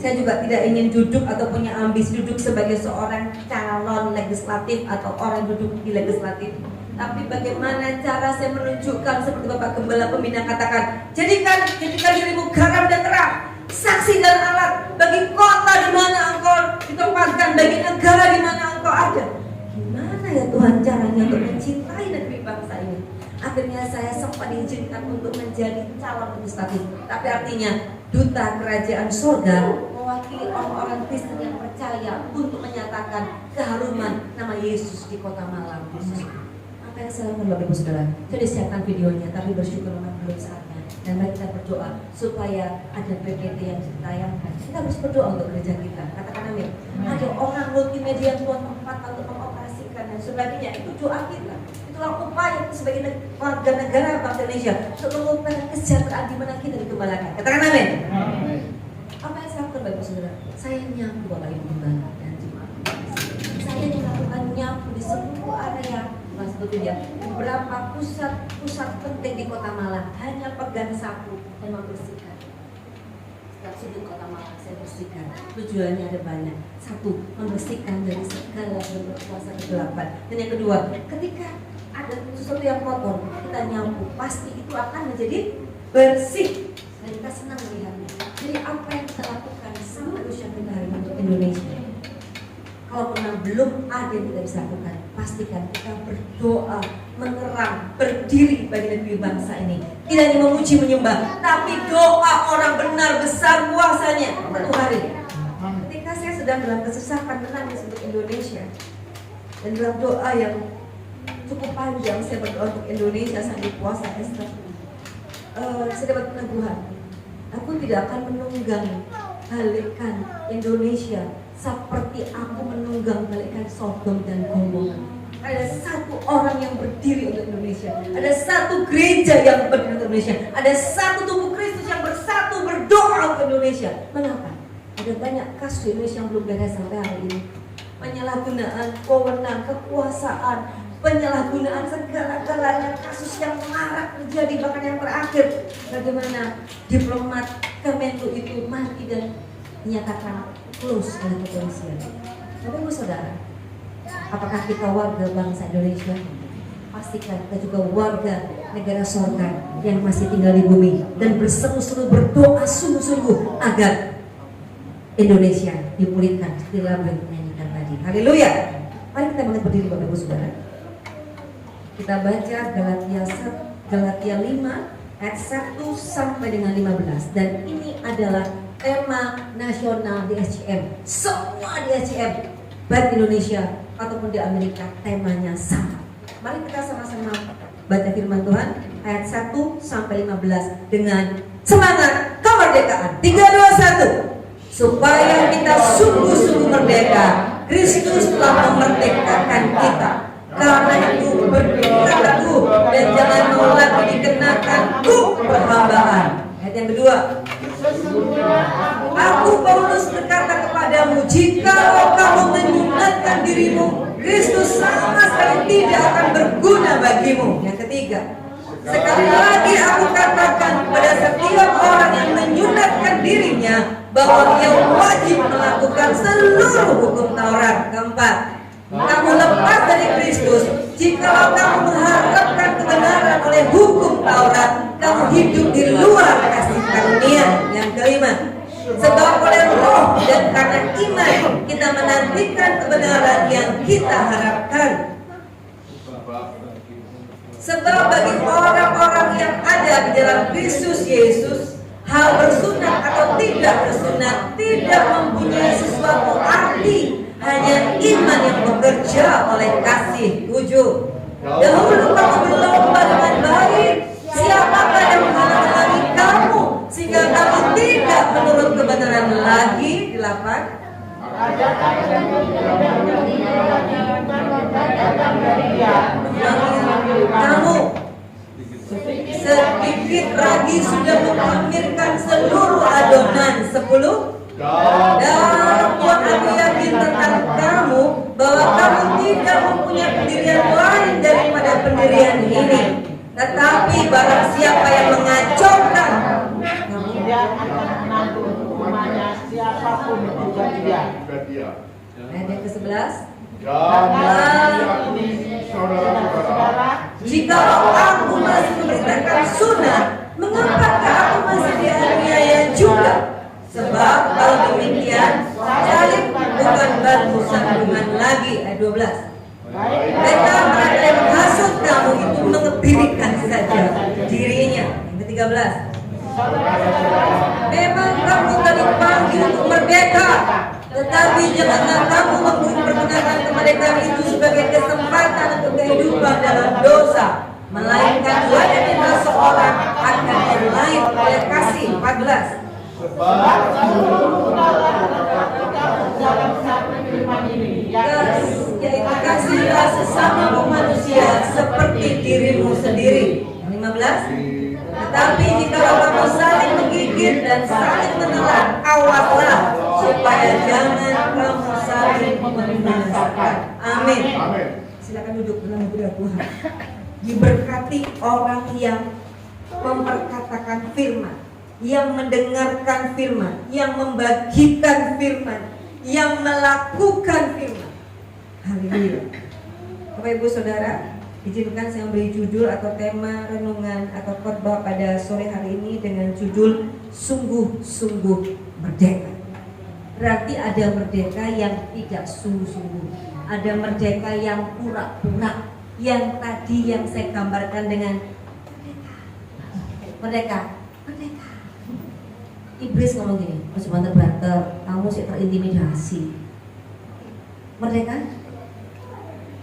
Speaker 3: Saya juga tidak ingin duduk atau punya ambisi duduk sebagai seorang calon legislatif atau orang duduk di legislatif. Tapi bagaimana cara saya menunjukkan seperti Bapak Gembala Pembina katakan, jadikan dirimu garam dan terang, saksi dan alat bagi kota di mana engkau ditempatkan, bagi negara di mana engkau ada. Gimana ya Tuhan caranya untuk mencintai negeri bangsa ini? Akhirnya saya sempat diizinkan untuk menjadi calon legislatif. Tapi artinya duta kerajaan surga mewakili orang-orang Kristen yang percaya untuk menyatakan keharuman nama Yesus di kota Malang. Apa yang saya lakukan Bapak Ibu Saudara? Saya disiapkan videonya, tapi bersyukur memang belum saatnya. Dan mari kita berdoa supaya ada PPT yang ditayangkan. Kita harus berdoa untuk gereja kita. Katakan amin. Ada orang multimedia yang buat tempat untuk mengoperasikan dan sebagainya. Itu doa kita. Itulah upaya sebagai warga negara bangsa Indonesia untuk mengupayakan kesejahteraan di mana kita digembalakan. Katakan amin. Apa yang saya lakukan Bapak Ibu Saudara? Saya nyapu Bapak Ibu Gembala dan jemaat. Saya melakukan nyapu di seluruh area. Sebetulnya beberapa pusat penting di kota Malang hanya pegang sapu dan membersihkan. Setiap sudut kota Malang saya bersihkan. Tujuannya ada banyak. Satu, membersihkan dari segala bentuk kuasa kegelapan. Dan yang kedua, ketika ada sesuatu yang kotor, kita nyapu, pasti itu akan menjadi bersih. Dan kita senang melihatnya. Jadi apa yang kita lakukan sama usia kita hari ini untuk Indonesia? Kalau pernah belum ada yang kita bisa lakukan, pastikan kita berdoa, mengerang, berdiri bagi negeri bangsa ini. Tidak hanya memuji menyembah, tapi doa orang benar besar kuasanya satu hari. Ketika saya sedang dalam kesesakan menangis untuk Indonesia dan dalam doa yang cukup panjang, saya berdoa untuk Indonesia sambil puasa Esther. Saya dapat peneguhan, aku tidak akan menunggang balikan Indonesia seperti aku menunggang balikan Sodom dan Gomora. Ada satu orang yang berdiri untuk Indonesia. Ada satu gereja yang berdiri untuk Indonesia. Ada satu tubuh Kristus yang bersatu berdoa untuk Indonesia. Mengapa? Ada banyak kasus di Indonesia yang belum beres sampai hari ini. Penyalahgunaan wewenang, kekuasaan, penyalahgunaan segala-galanya, kasus yang marak terjadi, bahkan yang terakhir bagaimana diplomat Kemenlu itu mati dan dinyatakan close oleh kepolisian. Bapak Ibu Saudara, apakah kita warga bangsa Indonesia? Pastikan kita juga warga negara surga yang masih tinggal di bumi dan berseru-seru berdoa sungguh-sungguh agar Indonesia dipulihkan seperti lagu yang dinyanyikan tadi. Haleluya. Mari kita bangun berdiri Bapak Ibu Saudara. Kita baca Galatia 5 ayat 1 sampai dengan 15, dan ini adalah tema nasional di SCM. Semua di SCM, baik di Indonesia ataupun di Amerika, temanya sama. Mari kita sama-sama baca firman Tuhan ayat 1 sampai 15 dengan semangat kemerdekaan. 3, 2, 1. Supaya kita sungguh-sungguh merdeka, Kristus telah memerdekakan kita. Karena itu berdirilah teguh dan jangan mau lagi dikenakan dirimu, Kristus sama sekali tidak akan berguna bagimu. Yang ketiga, sekali lagi aku katakan pada setiap orang yang menyunatkan dirinya bahwa ia wajib melakukan seluruh hukum Taurat. Keempat, kamu lepas dari Kristus jikalau kamu mengharapkan kebenaran oleh hukum Taurat, kamu hidup di luar kasih karunia. Yang kelima, sebab oleh roh dan karena iman kita menantikan kebenaran yang kita harapkan. Sebab bagi orang-orang yang ada di dalam Kristus Yesus, hal bersunat atau tidak bersunat tidak mempunyai sesuatu arti, hanya iman yang bekerja oleh kasih. 7. Dahulu kamu berlomba dengan baik, siapakah yang menghalang-halangi kamu sehingga kamu tidak menurut kebenaran lagi? 8. Kamu sedikit lagi sudah menghamirkan seluruh adonan. 10. Dan aku yakin tentang kamu bahwa kamu tidak mempunyai pendirian lain daripada pendirian ini. Tetapi barang siapa yang mengacaukan,
Speaker 4: tidak akan menanggung hukumannya siapapun juga dia.
Speaker 3: ayat yang ke-11.
Speaker 4: Saudara-saudara,
Speaker 3: Jika aku masih memberitakan sunat, mengapakah aku masih dianiaya juga? Sebab kalau demikian, salib bukan batu sandungan lagi. Ayat 12. Mereka yang menghasut kamu itu mengebirikan saja dirinya. Yang ke-13. Memang kamu telah dipanggil untuk merdeka, tetapi janganlah kamu mempergunakan kemerdekaan itu sebagai kesempatan untuk kehidupan dalam dosa, melainkan layanilah seorang akan yang lain oleh kasih. 14. Yaitu kasihilah sesama manusia seperti dirimu sendiri. 15. Tetapi jika kamu saling menggigit dan saling menelan, awaslah supaya jangan kamu saling membinasakan. Amin. Silakan duduk dalam hadirat Tuhan. Diberkati orang yang memperkatakan firman, yang mendengarkan firman, yang membagikan firman, yang melakukan firman. Haleluya. Bapak Ibu Saudara, izinkan saya memberi judul atau tema renungan atau khotbah pada sore hari ini dengan judul sungguh-sungguh merdeka. Berarti ada merdeka yang tidak sungguh-sungguh, ada merdeka yang pura-pura, yang tadi yang saya gambarkan dengan merdeka. Iblis ngomong gini, cuma terbanter, kamu sih terintimidasi. Merdeka?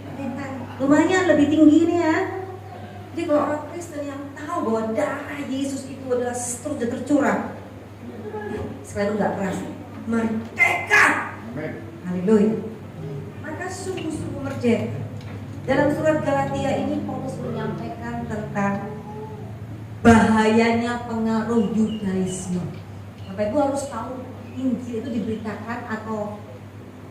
Speaker 3: Merdeka. Lumayan lebih tinggi nih ya. Jadi kalau orang Kristen yang tahu bahwa darah Yesus itu adalah terus tercurah, sekali itu nggak keras. Merdeka. Haleluya. Maka sungguh-sungguh merdeka. Dalam surat Galatia ini Paulus menyampaikan tentang bahayanya pengaruh Yudaisme. Bapak Ibu harus tahu Injil itu diberitakan atau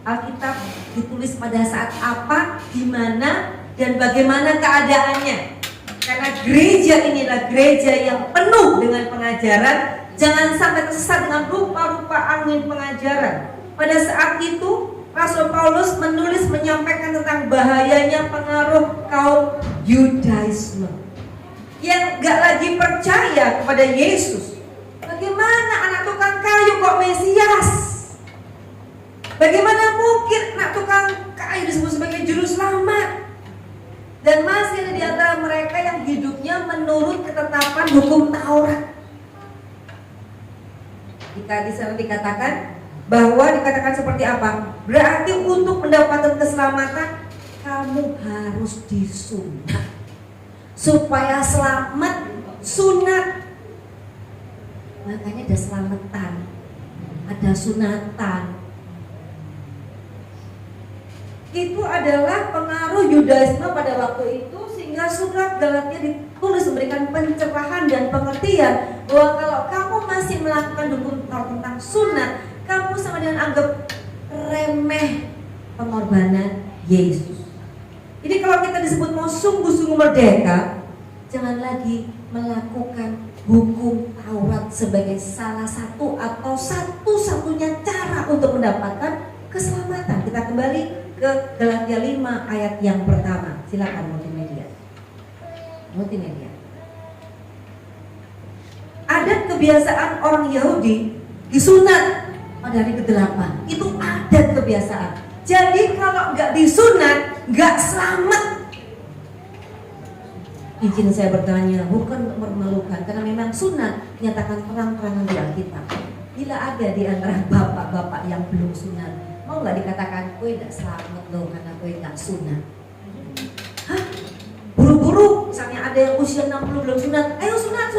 Speaker 3: Alkitab ditulis pada saat apa, di mana, dan bagaimana keadaannya. Karena gereja ini adalah gereja yang penuh dengan pengajaran. Jangan sampai tersesat dengan rupa-rupa angin pengajaran. Pada saat itu Rasul Paulus menulis menyampaikan tentang bahayanya pengaruh kaum Yudaisme yang gak lagi percaya kepada Yesus. Bagaimana anak tukang kayu kok Mesias? Bagaimana mungkin anak tukang kayu disebut sebagai juru selamat? Dan masih ada di antara mereka yang hidupnya menurut ketetapan hukum Taurat. Jika di sana dikatakan bahwa dikatakan seperti apa? Berarti untuk mendapatkan keselamatan kamu harus disunat. Supaya selamat sunat. Makanya ada selamatan, ada sunatan. Itu adalah pengaruh Yudaisme pada waktu itu, sehingga surat Galatia ditulis memberikan pencerahan dan pengertian bahwa kalau kamu masih melakukan hukum Taurat tentang sunat, kamu sama dengan anggap remeh pengorbanan Yesus. Jadi kalau kita disebut mau sungguh-sungguh merdeka, jangan lagi melakukan hukum Taurat sebagai salah satu atau satu-satunya cara untuk mendapatkan keselamatan. Kita kembali ke Galatia 5 ayat yang pertama. Silakan multimedia. Ada kebiasaan orang Yahudi disunat pada hari ke-8. Itu ada kebiasaan. Jadi kalau nggak disunat, nggak selamat. Izin saya bertanya, bukan memalukan, karena memang sunat nyatakan terang-terangan di Alkitab. Bila ada di antara bapak-bapak yang belum sunat, mau nggak dikatakan, "Kowe nggak selamat loh karena kowe nggak sunat"? Hah? Buru-buru, misalnya ada yang usia 60 belum sunat, ayo sunat.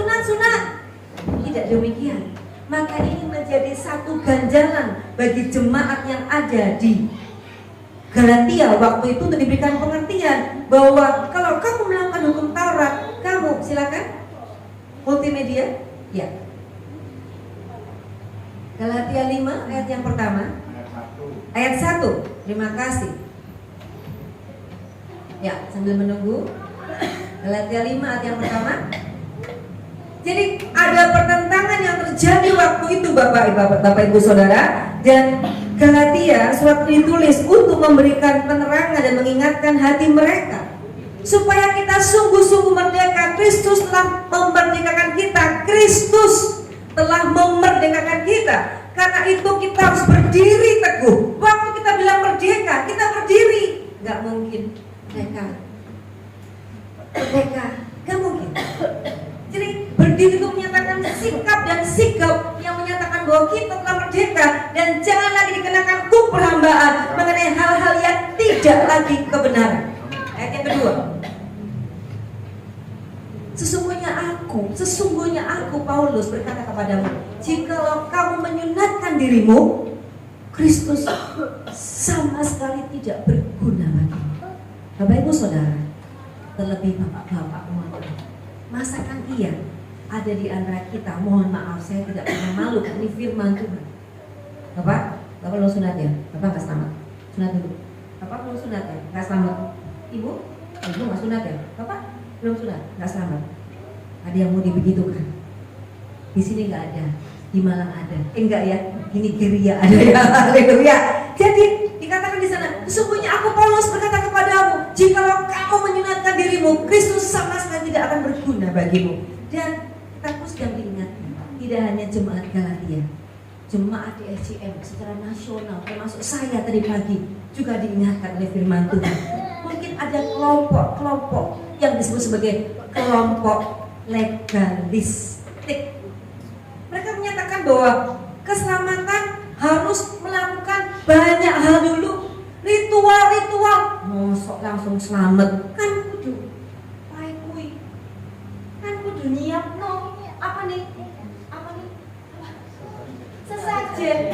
Speaker 3: Tidak demikian. Maka ini menjadi satu ganjaran bagi jemaat yang ada di Galatia waktu itu untuk diberikan pengertian bahwa kalau kamu melakukan hukum Taurat, kamu silakan multimedia, ya. Galatia 5 ayat yang pertama, ayat 1. Terima kasih. Ya, sambil menunggu. Galatia 5 ayat yang pertama. Jadi ada pertentangan yang terjadi waktu itu Bapak Ibu Saudara, dan Galatia surat ditulis untuk memberikan penerangan dan mengingatkan hati mereka supaya kita sungguh-sungguh merdeka. Kristus telah memerdekakan kita. Kristus telah memerdekakan kita. Karena itu kita harus berdiri teguh. Waktu kita bilang merdeka, kita berdiri. Gak mungkin merdeka, gak mungkin. Jadi berdiri itu menyatakan sikap dan sigap yang menyatakan bahwa kita telah merdeka dan jangan lagi dikenakan hukum perhambaan mengenai hal-hal yang tidak lagi kebenaran. Ayat yang kedua. Sesungguhnya aku Paulus berkata kepadamu, jikalau kamu menyunatkan dirimu, Kristus sama sekali tidak berguna bagimu. Bapak Ibu Saudara, terlebih bapak-bapak umat, masakan iya ada di antara kita, mohon maaf saya tidak pernah malu, ini firman Tuhan. Bapak belum sunat ya? Bapak nggak selamat? Sunat dulu. Bapak belum sunat ya? Nggak selamat. Ibu nggak sunat ya? Bapak belum sunat? Nggak selamat. Ada yang mau dibegitukan? Di sini nggak ada, di Malang ada. Enggak ya? Di Nigeria ada ya. Haleluya. Jadi dikatakan di sana, sesungguhnya aku Paulus berkata kepadamu, jikalau kamu menyunatkan dirimu, Kristus sama sekali tidak akan berguna bagimu. Dan kita pun sedang diingatkan, tidak hanya jemaat Galatia, jemaat di SCM secara nasional, termasuk saya tadi pagi juga diingatkan oleh firman Tuhan. Mungkin ada kelompok-kelompok yang disebut sebagai kelompok legalistik. Mereka menyatakan bahwa keselamatan harus melakukan banyak hal dulu, ritual-ritual. Mosok langsung selamat kan kudu pae kuwi. Kan kudu nyiapno apa nih? Sesajen.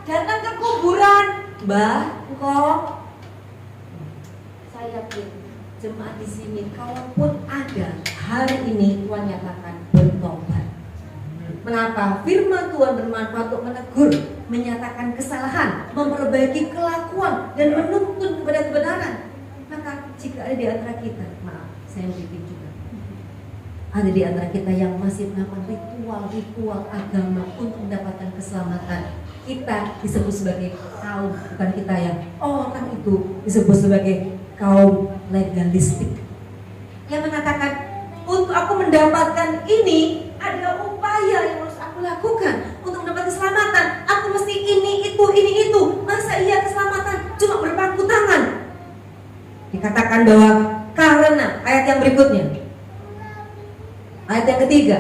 Speaker 3: Datang ke kuburan, Mbah, kok. Saya yakin jemaat di sini kalaupun ada hari ini Tuhan nyatakan bertobat. Mengapa? Firman Tuhan bermanfaat untuk menegur, menyatakan kesalahan, memperbaiki kelakuan, dan menuntun kepada kebenaran. Maka jika ada di antara kita, maaf, saya bikin juga, ada di antara kita yang masih melakukan ritual-ritual agama untuk mendapatkan keselamatan, kita disebut sebagai kaum, bukan kita yang orang itu disebut sebagai kaum legalistik, yang mengatakan untuk aku mendapatkan ini ada upaya yang harus aku lakukan untuk mendapat keselamatan. Aku mesti ini itu. Masa iya keselamatan cuma berpangku tangan? Dikatakan bahwa karena ayat yang berikutnya, ayat yang ketiga,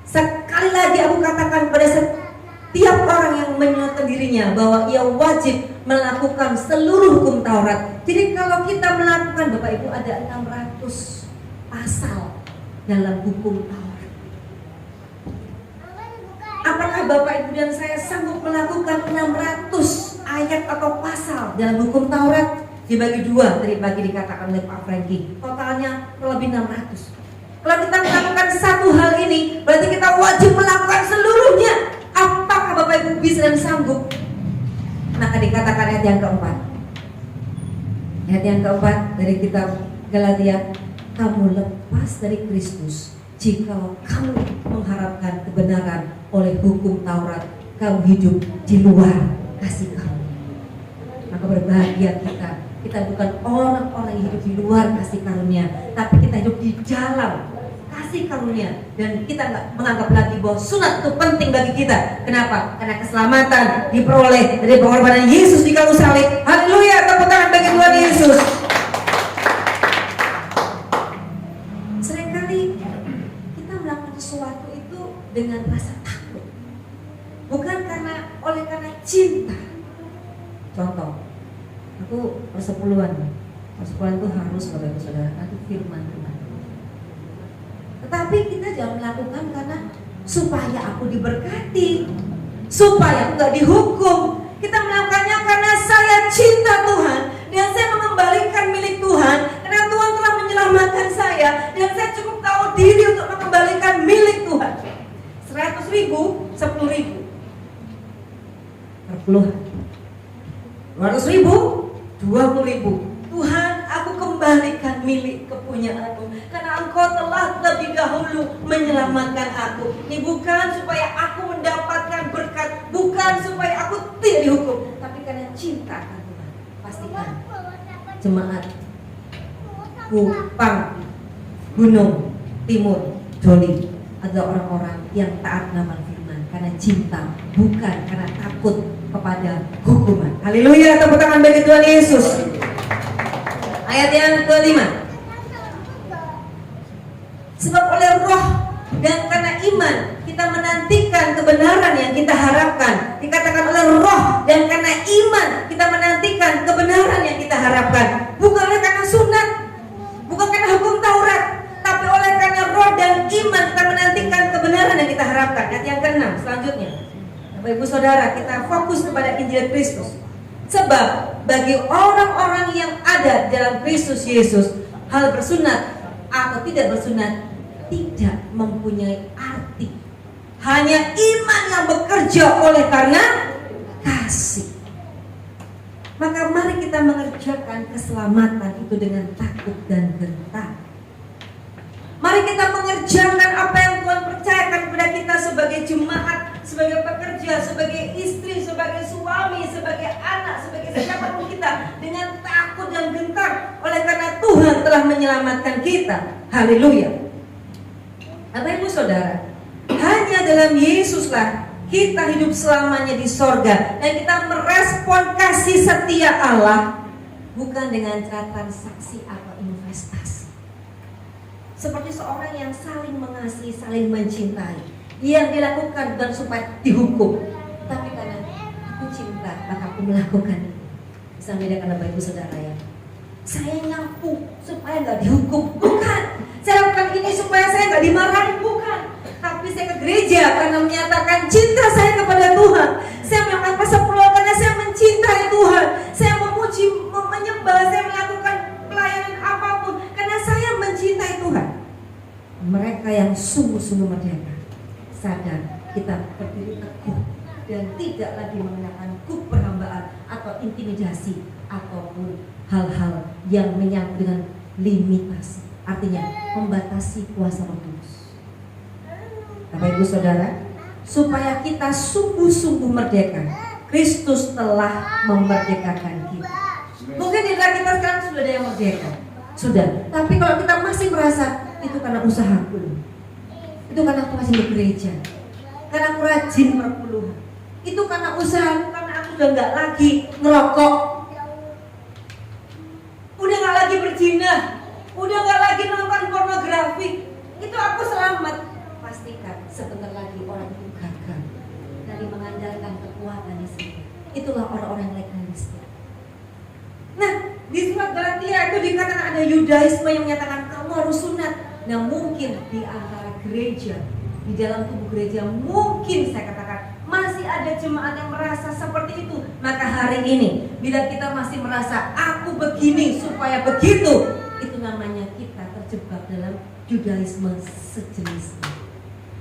Speaker 3: sekali lagi aku katakan pada setiap orang yang menyatakan dirinya bahwa ia wajib melakukan seluruh hukum Taurat. Jadi kalau kita melakukan, Bapak Ibu, ada 600 pasal dalam hukum Taurat. Apakah Bapak Ibu dan saya sanggup melakukan 600 ayat atau pasal dalam hukum Taurat? Dibagi dua, tadi pagi dikatakan oleh Pak Franky, totalnya lebih 600. Kalau kita melakukan satu hal ini, berarti kita wajib melakukan seluruhnya. Apakah Bapak Ibu bisa dan sanggup? Maka dikatakan ayat yang keempat, Ayat yang keempat dari kitab Galatia, kamu lepas dari Kristus jikalau kamu mengharapkan kebenaran oleh hukum Taurat, kamu hidup di luar kasih karunia. Maka berbahagia kita bukan orang-orang yang hidup di luar kasih karunia, tapi kita hidup di dalam kasih karunia. Dan kita nggak menganggap lagi bahwa sunat itu penting bagi kita. Kenapa? Karena keselamatan diperoleh dari pengorbanan Yesus di kayu salib. Haleluya, tepuk tangan bagi Tuhan Yesus. Seringkali kita melakukan sesuatu itu dengan rasa takut, bukan karena cinta. Contoh, aku persepuluhan itu harus Bapak Ibu Saudara, nanti firman Tuhan. Tetapi kita jangan melakukan karena supaya aku diberkati, supaya aku gak dihukum. Kita melakukannya karena saya cinta Tuhan dan saya mengembalikan milik Tuhan, karena Tuhan telah menyelamatkan saya dan saya cukup tahu diri untuk mengembalikan milik Tuhan. 100.000, 10.000 perpuluhan, 200.000, 20.000. Tuhan, aku kembalikan milik kepunyaanmu, karena Engkau telah lebih dahulu menyelamatkan aku. Ini bukan supaya aku mendapatkan berkat, bukan supaya aku tidak dihukum, tapi karena cinta akan Tuhan. Pastikan jemaat Kupang, Gunung Timur, Doli adalah orang-orang yang taat nama firman karena cinta, bukan karena takut kepada hukuman. Haleluya, tepuk tangan bagi Tuhan Yesus. Ayat yang kelima, sebab oleh roh dan karena iman kita menantikan kebenaran yang kita harapkan. Dikatakan oleh roh dan karena iman kita menantikan kebenaran yang kita harapkan. Bukan oleh karena sunat, bukan karena hukum Taurat, tapi oleh karena roh dan iman kita menantikan kebenaran yang kita harapkan. Ayat yang keenam selanjutnya, Bapak Ibu Saudara, kita fokus kepada Injil Kristus. Sebab bagi orang-orang yang ada dalam Kristus Yesus, hal bersunat atau tidak bersunat tidak mempunyai arti. Hanya iman yang bekerja oleh karena kasih. Maka mari kita mengerjakan keselamatan itu dengan takut dan gentar. Mari kita mengerjakan apa yang Tuhan percayakan kepada kita sebagai jemaat, sebagai pekerja, sebagai istri, sebagai suami, sebagai anak, sebagai siapapun kita, dengan takut dan gentar, oleh karena Tuhan telah menyelamatkan kita. Haleluya. Bapak Ibu Saudara, hanya dalam Yesuslah kita hidup selamanya di sorga, dan kita merespon kasih setia Allah bukan dengan cara transaksi atau investasi. Seperti seorang yang saling mengasihi, saling mencintai, yang dilakukan bukan supaya dihukum, tapi karena aku cinta maka aku melakukan. Bisa membedakan Bapak Ibu Saudara ya. Saya nyapu supaya nggak dihukum, bukan. Saya lakukan ini supaya saya nggak dimarahi, bukan. Tapi saya ke gereja karena menyatakan cinta saya kepada Tuhan. Saya melakukan persepuluhan karena saya mencintai Tuhan. Saya memuji, menyembah, saya melakukan pelayanan apapun karena saya mencintai Tuhan. Mereka yang sungguh-sungguh merdeka sadar kita berdiri teguh dan tidak lagi mengenakan kuk perhambaan atau intimidasi ataupun hal-hal yang menyangkut dengan limitasi, artinya membatasi kuasa Roh Kudus. Bapak Ibu Saudara, supaya kita sungguh-sungguh merdeka, Kristus telah memerdekakan kita. Mungkin di dalam kita sekarang sudah ada yang merdeka, sudah. Tapi kalau kita masih merasa itu karena usahaku, itu karena aku masih begereja, karena aku rajin perpuluhan, itu karena usaha, karena aku udah nggak lagi ngerokok, udah nggak lagi berzina, udah nggak lagi nonton pornografi, itu aku selamat. Pastikan sebentar lagi orang itu gagal dari mengandalkan kekuatannya sendiri. Itulah orang-orang legalistik. Nah, di surat Galatia itu dikatakan ada Yudaisme yang menyatakan kamu harus sunat. Nah, mungkin di antara gereja, di dalam tubuh gereja, mungkin saya katakan masih ada jemaat yang merasa seperti itu. Maka hari ini, bila kita masih merasa aku begini supaya begitu, itu namanya kita terjebak dalam Yudaisme sejenis.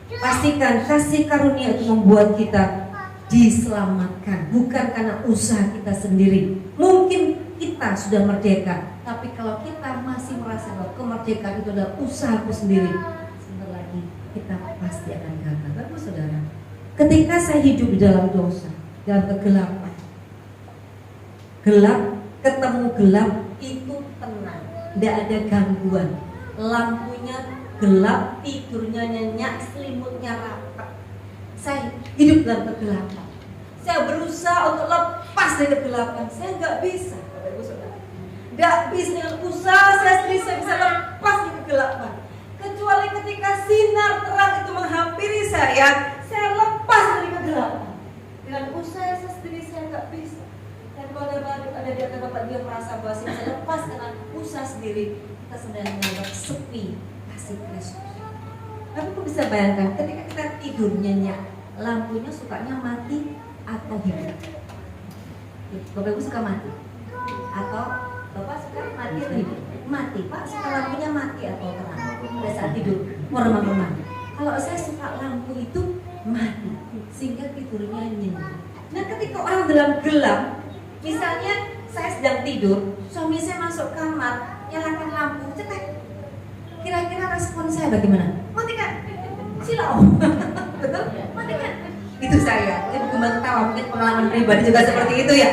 Speaker 3: Pastikan kasih karunia itu membuat kita diselamatkan, bukan karena usaha kita sendiri. Mungkin itu kita sudah merdeka. Tapi kalau kita masih merasa bahwa kemerdekaan itu adalah usahaku sendiri, sebentar lagi kita pasti akan gagal. Bapak saudara, ketika saya hidup di dalam dosa, dalam kegelapan, gelap ketemu gelap itu tenang, tidak ada gangguan. Lampunya gelap, tidurnya nyenyak, selimutnya rapat. Saya hidup dalam kegelapan. Saya berusaha untuk lepas dari kegelapan. Saya nggak bisa, Bapak Ibu Saudara. Nggak bisa dengan usaha saya sendiri saya bisa lepas dari kegelapan. Kecuali ketika sinar terang itu menghampiri saya lepas dari kegelapan. Dengan usaha saya sendiri saya nggak bisa. Dan kalau ada di antara Bapak dia merasa bahwa saya bisa lepas dengan usaha sendiri, kita sedang menganggap sepi kasih Kristus. Tapi kok bisa bayangkan ketika kita tidur nyenyak, lampunya sukanya mati atau hidup? Bapak Ibu suka mati? Atau Bapak suka mati atau hidup? Mati. Pak suka lampunya mati atau terang pada saat tidur? Meremang-remang. Kalau saya suka lampu itu mati sehingga tidurnya nyenyak. Nah ketika orang dalam gelap, misalnya saya sedang tidur, suami saya masuk kamar, nyalakan lampu, cetek. Kira-kira respon saya bagaimana? Matikan, silau. Betul? Matikan. Itu saya. Ini bukan tahu, mungkin pengalaman pribadi juga seperti itu ya.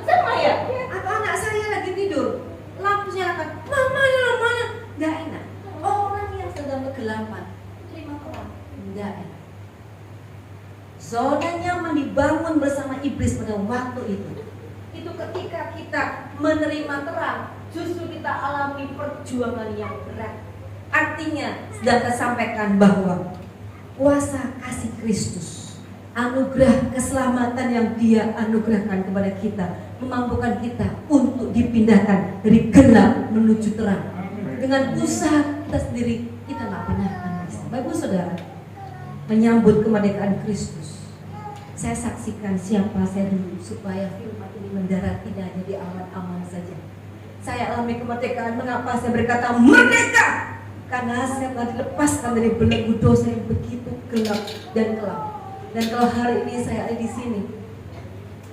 Speaker 3: Sama ya. Atau anak saya lagi tidur, lampu nyalakan, mamanya, nggak enak. Orang yang sedang kegelapan, terima terang, nggak enak. Zona nyaman dibangun bersama iblis pada waktu itu. Itu ketika kita menerima terang, justru kita alami perjuangan yang berat. Artinya sedang saya sampaikan bahwa kuasa kasih Kristus, anugerah keselamatan yang Dia anugerahkan kepada kita, memampukan kita untuk dipindahkan dari gelap menuju terang. Dengan usaha kita sendiri kita nggak pernah akan bisa. Bapak Saudara, menyambut kemerdekaan Kristus, saya saksikan siapa saya dulu supaya firman ini mendarat tidak hanya di awan-awan saja. Saya alami kemerdekaan. Mengapa saya berkata merdeka? Karena saya telah dilepaskan dari belenggu dosa yang begitu gelap dan kelam. Dan kalau hari ini saya ada di sini,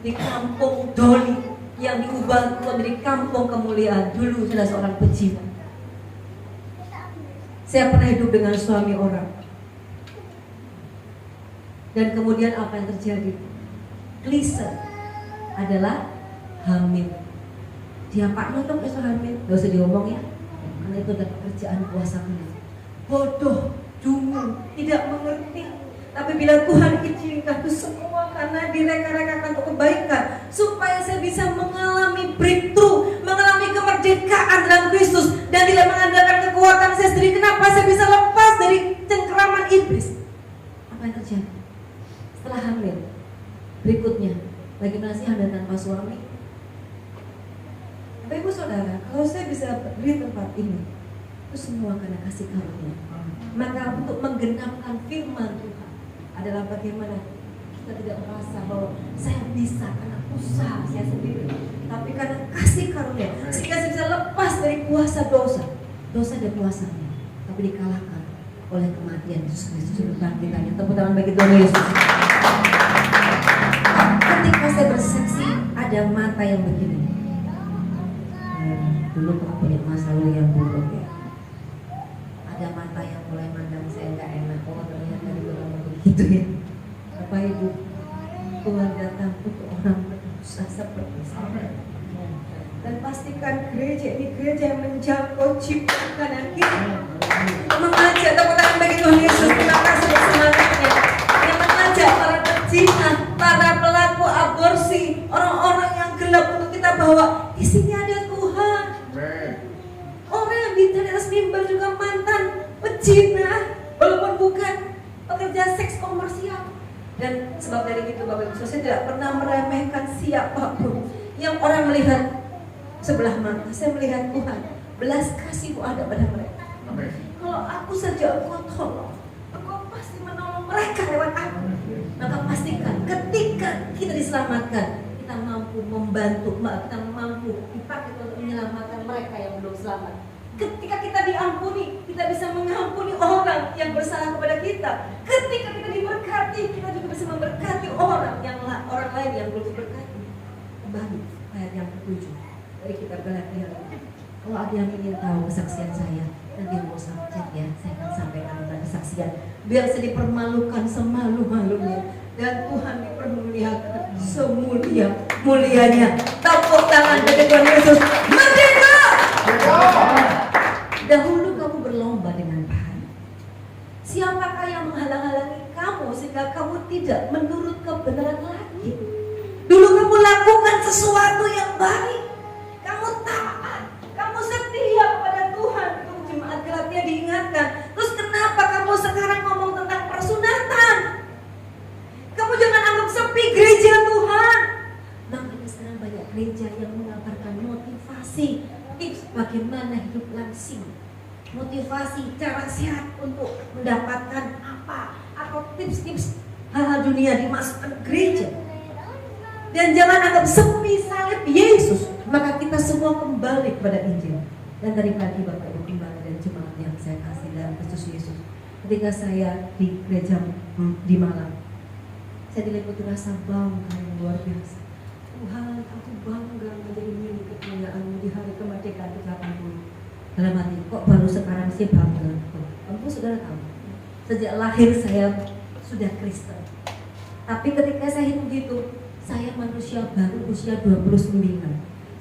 Speaker 3: di kampung Doli yang diubah menjadi kampung kemuliaan, dulu saya adalah seorang pejiwa. Saya pernah hidup dengan suami orang. Dan kemudian apa yang terjadi? Klise adalah hamil. Dia Pak nonton isu hamil, gak usah diomong ya, karena itu adalah pekerjaan kuasa gelap. Bodoh, dungu, tidak mengerti. Tapi bila Tuhan izinkan itu semua karena direka-rekakan untuk kebaikan, supaya saya bisa mengalami breakthrough, mengalami kemerdekaan dalam Kristus, dan tidak mengandalkan kekuatan saya sendiri. Kenapa saya bisa lepas dari cengkeraman iblis? Apa yang terjadi? Setelah hamil, berikutnya, bagaimana sih hamil tanpa suami? Bapak Ibu Saudara, kalau saya bisa berdiri tempat ini, itu semua karena kasih karunia. Maka untuk menggenapkan firman Tuhan adalah bagaimana kita tidak merasa bahwa saya bisa karena usaha saya sendiri, tapi karena kasih karunia, sehingga saya bisa lepas dari kuasa dosa. Dosa dan kuasanya, tapi dikalahkan oleh kematian Yesus Kristus dan kebangkitannya. Tepuk tangan bagi Tuhan Yesus. Ketika saya bersaksi, ada mata yang begini. Dulu pernah punya masa lalu yang buruk ya. Ada mata yang mulai mandang saya nggak enak. Oh ternyata di dalam begitu ya. Bapak Ibu, Tuhan datang untuk orang berusaha seperti saya. Dan pastikan gereja ini gereja yang menjangkau ciptaan kanan kiri. Mengajak, tepuk tangan bagi Tuhan Yesus. Terima kasih semangatnya. Yang mengajak para pecinta, para pelaku aborsi, orang-orang yang gelap untuk kita bawa. Di sini ada Tuhan. Orang yang di atas mimbar juga mantan pecina, walaupun bukan pekerja seks komersial. Dan sebab dari itu Bapak Ibu, saya tidak pernah meremehkan siapapun yang orang melihat sebelah mata. Saya melihat Tuhan, belas kasih-Mu ada pada mereka. Kalau aku saja Engkau tolong, Engkau pasti menolong mereka lewat aku. Maka pastikan ketika kita diselamatkan, kita mampu membantu, kita mampu dipakai untuk menyelamatkan mereka yang belum selamat. Ketika kita diampuni, kita bisa mengampuni orang yang bersalah kepada kita. Ketika kita diberkati, kita juga bisa memberkati orang lain yang belum diberkati. Kembali ayat yang ke-7. dari kitab Galatia. Kalau ada yang ingin tahu kesaksian saya, nanti mau chat ya, saya akan sampaikan tentang kesaksian. Biar saya dipermalukan semalu-malunya, dan Tuhan dipermuliakan semulia-mulianya. Tepuk tangan bagi Tuhan Yesus. Merdeka! Dahulu kamu berlomba dengan bahaya. Siapakah yang menghalang-halangi kamu sehingga kamu tidak menurut kebenaran lagi? Dulu kamu lakukan sesuatu yang baik, kamu taat, kamu setia kepada Tuhan. Itu jemaat Galatia diingatkan. Terus kenapa kamu sekarang ngomong tentang persunatan? Kamu jangan anggap sepi gereja Tuhan. Makanya sekarang banyak gereja yang mengabarkan motivasi, tips bagaimana hidup langsing, motivasi cara sehat untuk mendapatkan apa, atau tips-tips hal-hal dunia dimasukkan ke gereja. Dan jangan anggap sepi salib Yesus. Maka kita semua kembali kepada Injil. Dan tadi pagi Bapak Ibu Gembala dan jemaat yang saya kasih dalam Kristus Yesus, ketika saya di gereja di Malang, saya diliputi rasa bangga yang luar biasa. Tuhan, aku bangga menjadi milik kemuliaan-Mu di hari kemerdekaan ke-80. Dalam hati, kok baru sekarang sih bangga? Kamu saudara tahu, sejak lahir saya sudah Kristen. Tapi ketika saya hitung-hitung, saya manusia baru usia 29.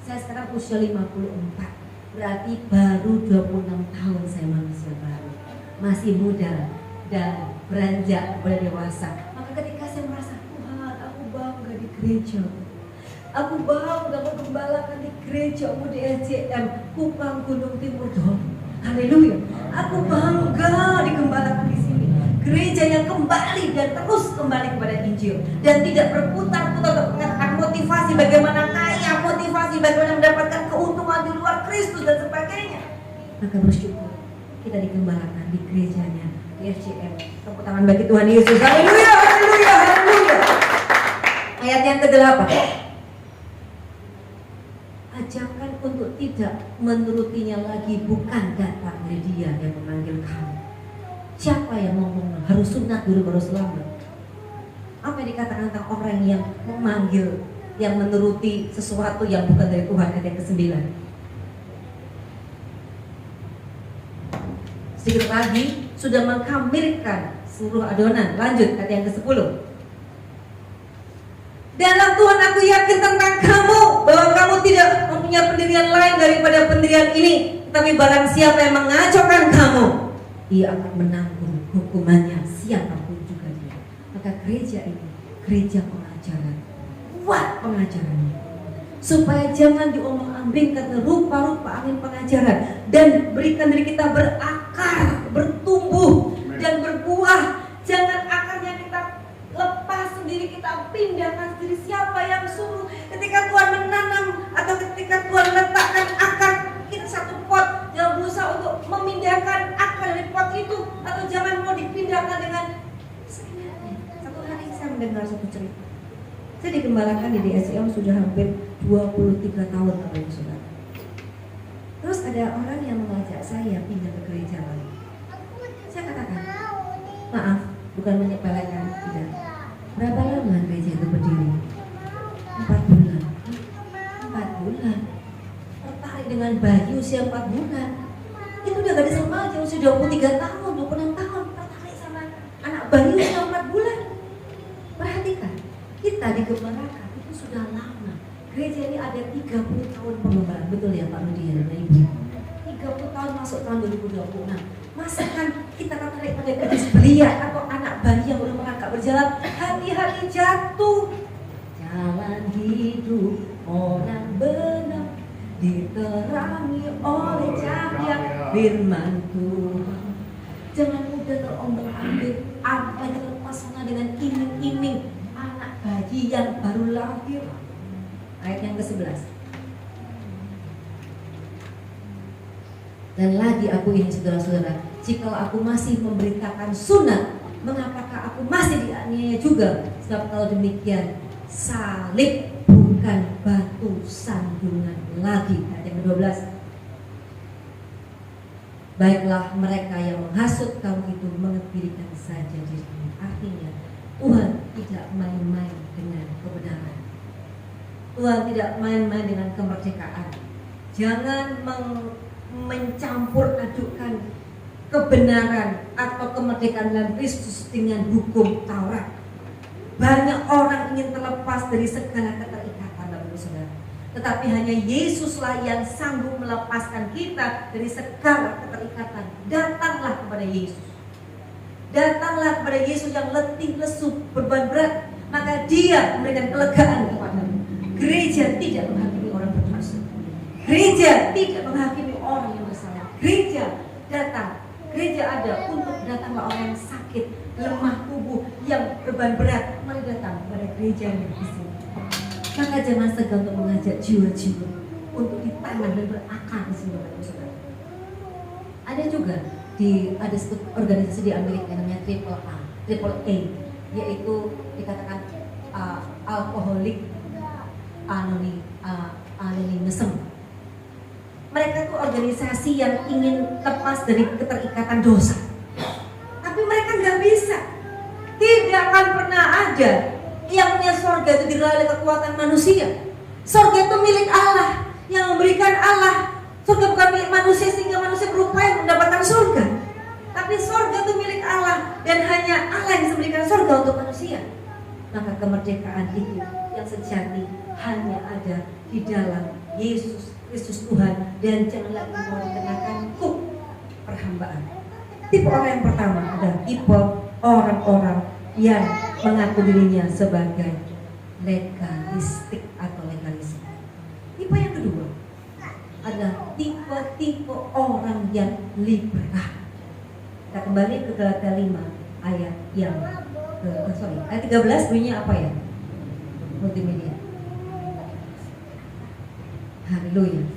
Speaker 3: Saya sekarang usia 54. Berarti baru 26 tahun saya manusia baru. Masih muda dan beranjak kepada dewasa. Maka ketika saya merasa, Tuhan, aku bangga di gereja. Aku bangga menggembalakan di gereja-Mu di SCM Kupang Gunung Timur Dol. Haleluya. Aku bangga digembalakan di sini. Gereja yang kembali dan terus kembali kepada Injil dan tidak berputar-putar untuk mengatakan motivasi bagaimana kaya, motivasi bagaimana mendapatkan keuntungan di luar Kristus dan sebagainya. Maka bersyukur kita digembalakan di gerejanya di FCM. Tepuk tangan bagi Tuhan Yesus. Haleluya, haleluya, haleluya. Ayat yang ke-8. Ajarkan untuk tidak menurutinya lagi, bukan datang dari Dia yang memanggil kamu. Siapa yang ngomong harus sunat dulu baru selamat? Apa yang dikatakan tentang orang yang memanggil, yang menuruti sesuatu yang bukan dari Tuhan? Ayat yang ke-9. Sedikit lagi sudah mengkamilkan seluruh adonan. Lanjut ayat yang ke-10. Dalam Tuhan aku yakin tentang kamu, bahwa kamu tidak mempunyai pendirian lain daripada pendirian ini. Tetapi barang siapa yang mengacaukan kamu, ia akan menanggung hukumannya, siapapun juga dia. Maka gereja ini gereja pengajaran. Kuat pengajarannya, supaya jangan diomong-ambingkan rupa-rupa angin pengajaran, dan berikan diri kita berakar, bertumbuh dan berbuah. Jangan akarnya kita lepas sendiri, kita pindahkan sendiri. Siapa yang suruh? Ketika Tuhan menanam atau ketika Tuhan letakkan akar, kita satu pot, jangan berusaha untuk memindahkan akar dari pot itu, atau jangan mau dipindahkan dengan seenaknya. Satu hari saya mendengar satu cerita. Saya digembalakan di DSM sudah hampir 23 tahun, Bapak Ibu Saudara. Terus ada orang yang mengajak saya pindah ke gereja lain. Saya katakan, maaf, bukan menyepelekan, tidak. Berapa lama gereja itu berdiri? 4 bulan. 4 bulan. Tertarik dengan bayi usia 4 bulan. Itu udah gadis remaja usia 23 tahun, 26 tahun. Tertarik sama anak bayi usia 4 bulan. Perhatikan, kita digembalakan itu sudah lama. Gereja ini ada 30 tahun pengembalaan. Betul ya Pak Rudi dan Ibu? 30 tahun masuk tahun 2026. Masakan kita tertarik pada gadis belia atau anak bayi yang belum merangkak berjalan? Hati-hati jatuh. Jalan hidup orang benar diterangi oleh cahaya firman Tuhan. Jangan mudah terombang-ambing, apa yang terpesona dengan iming-iming anak bayi yang baru lahir. Ayat yang ke-11. Dan lagi aku ini saudara-saudara, jika aku masih memberitakan sunat, mengapakah aku masih dianiaya juga? Sebab kalau demikian, salib bukan batu sandungan lagi. Ayat yang ke-12. Baiklah mereka yang menghasut kamu itu mengepirikan saja dirimu. Artinya Tuhan tidak main-main dengan kebenaran. Tuhan tidak main-main dengan kemerdekaan. Jangan mencampur adukan kebenaran atau kemerdekaan dalam Kristus dengan hukum Taurat. Banyak orang ingin terlepas dari segala keterikatan, Bapak Saudara. Tetapi hanya Yesuslah yang sanggup melepaskan kita dari segala keterikatan. Datanglah kepada Yesus. Datanglah kepada Yesus yang letih, lesu, beban berat. Maka Dia memberikan kelegaan kepadamu. Gereja tidak menghakimi orang berdosa. Gereja tidak menghakimi orang yang bersalah. Gereja datang. Gereja ada untuk datanglah orang yang sakit, lemah tubuh, yang beban berat. Mari datang kepada gereja yang di sini. Maka jangan segan untuk mengajak jiwa-jiwa untuk ditanam dan berakar di sini, Bapak Saudara. Ada juga ada organisasi di Amerika yang namanya Triple A, yaitu dikatakan Alcoholic Anonymous. Mereka itu organisasi yang ingin lepas dari keterikatan dosa. Tapi mereka nggak bisa. Tidak akan pernah ada yang punya surga itu diraih oleh kekuatan manusia. Surga itu milik Allah, yang memberikan Allah. Surga bukan milik manusia sehingga manusia berupaya mendapatkan surga. Tapi surga itu milik Allah dan hanya Allah yang bisa memberikan surga untuk manusia. Maka kemerdekaan itu yang sejati hanya ada di dalam Yesus Kristus Tuhan, dan jangan lagi mau dikenakan hukum perhambaan. Tipe orang yang pertama adalah tipe orang-orang yang mengaku dirinya sebagai legalistik atau legalisme. Tipe yang kedua adalah tipe orang yang liberal. Kita kembali ke Galatia 5 ayat yang ayat 13 bunyinya apa ya? Multimedia. Haleluya.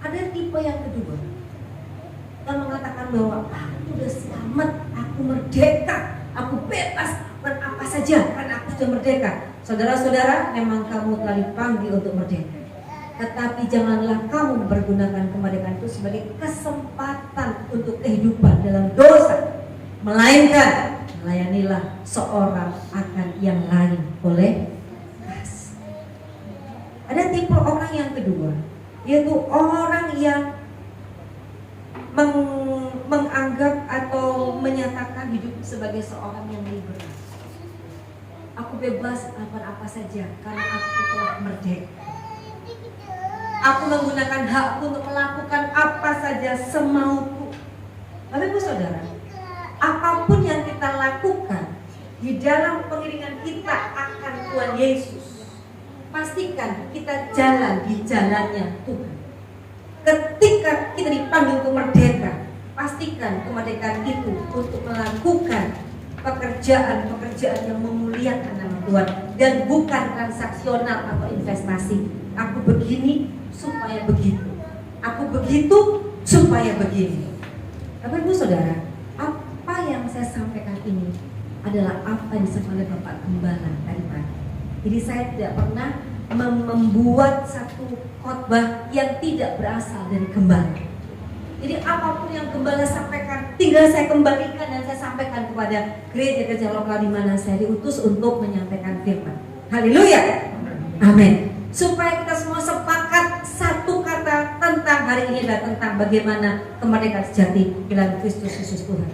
Speaker 3: Ada tipe yang kedua yang mengatakan bahwa aku sudah selamat, aku merdeka, aku bebas melakukan apa saja karena aku sudah merdeka. Saudara-saudara, memang kamu telah dipanggil untuk merdeka. Tetapi janganlah kamu mempergunakan kemerdekaan itu sebagai kesempatan untuk kehidupan dalam dosa, melainkan melayanilah seorang akan yang lain oleh kasih. Ada tipe orang yang kedua, yaitu orang yang menganggap atau menyatakan hidup sebagai seorang yang liberal. Aku bebas melakukan apa saja karena aku telah merdeka. Aku menggunakan hakku untuk melakukan apa saja semauku. Bapak Ibu Saudara, apapun yang kita lakukan di dalam pengiringan kita akan Tuhan Yesus, pastikan kita jalan di jalannya Tuhan. Ketika kita dipanggil untuk merdeka, pastikan kemerdekaan itu untuk melakukan pekerjaan yang memuliakan nama Tuhan dan bukan transaksional atau investasi. Aku begini supaya begitu, aku begitu supaya begini. Bapak Ibu Saudara, apa yang saya sampaikan ini adalah apa yang disampaikan oleh Bapak Gembala tadi pagi. Jadi saya tidak pernah membuat satu khotbah yang tidak berasal dari Gembala. Jadi apapun yang Gembala sampaikan tinggal saya kembalikan dan saya sampaikan kepada gereja-gereja lokal di mana saya diutus untuk menyampaikan firman. Haleluya. Amin. Supaya kita semua sepakat satu kata tentang hari ini adalah tentang bagaimana kemerdekaan sejati dalam Kristus Yesus Tuhan.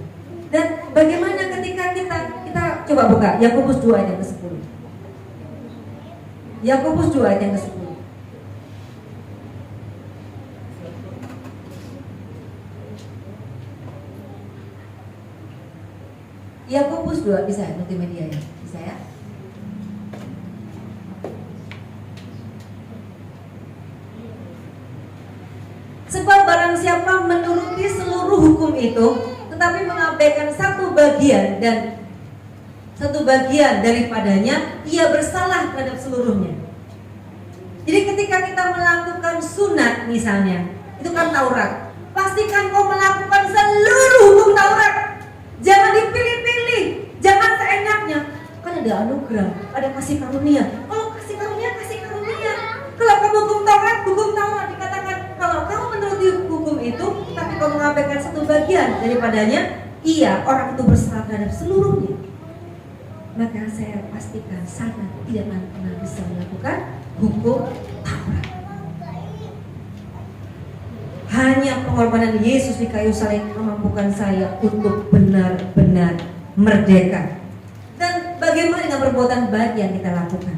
Speaker 3: Dan bagaimana ketika kita coba buka Yakobus 2 ayat yang ke-10. Yakobus 2 ayat yang ke-10. Yakobus 2 bisa ya, multimedia ya? Bisa ya? Sebab barang siapa menuruti seluruh hukum itu tetapi mengabaikan satu bagian daripadanya, ia bersalah terhadap seluruhnya. Jadi ketika kita melakukan sunat misalnya, itu kan Taurat, pastikan kau melakukan seluruh hukum Taurat. Jangan dipilih-pilih, jangan seenaknya. Kan ada anugerah, ada kasih karunia. Kalau kasih karunia, kasih karunia. Kalau kamu hukum Taurat dikatakan kalau kamu menuruti hukum itu, tapi kau mengabaikan satu bagian daripadanya, iya, orang itu bersalah terhadap seluruhnya. Maka saya pastikan sana tidak akan pernah bisa melakukan hukum Taurat. hanya pengorbanan Yesus di kayu salib memampukan saya untuk benar-benar merdeka. Dan bagaimana dengan perbuatan baik yang kita lakukan?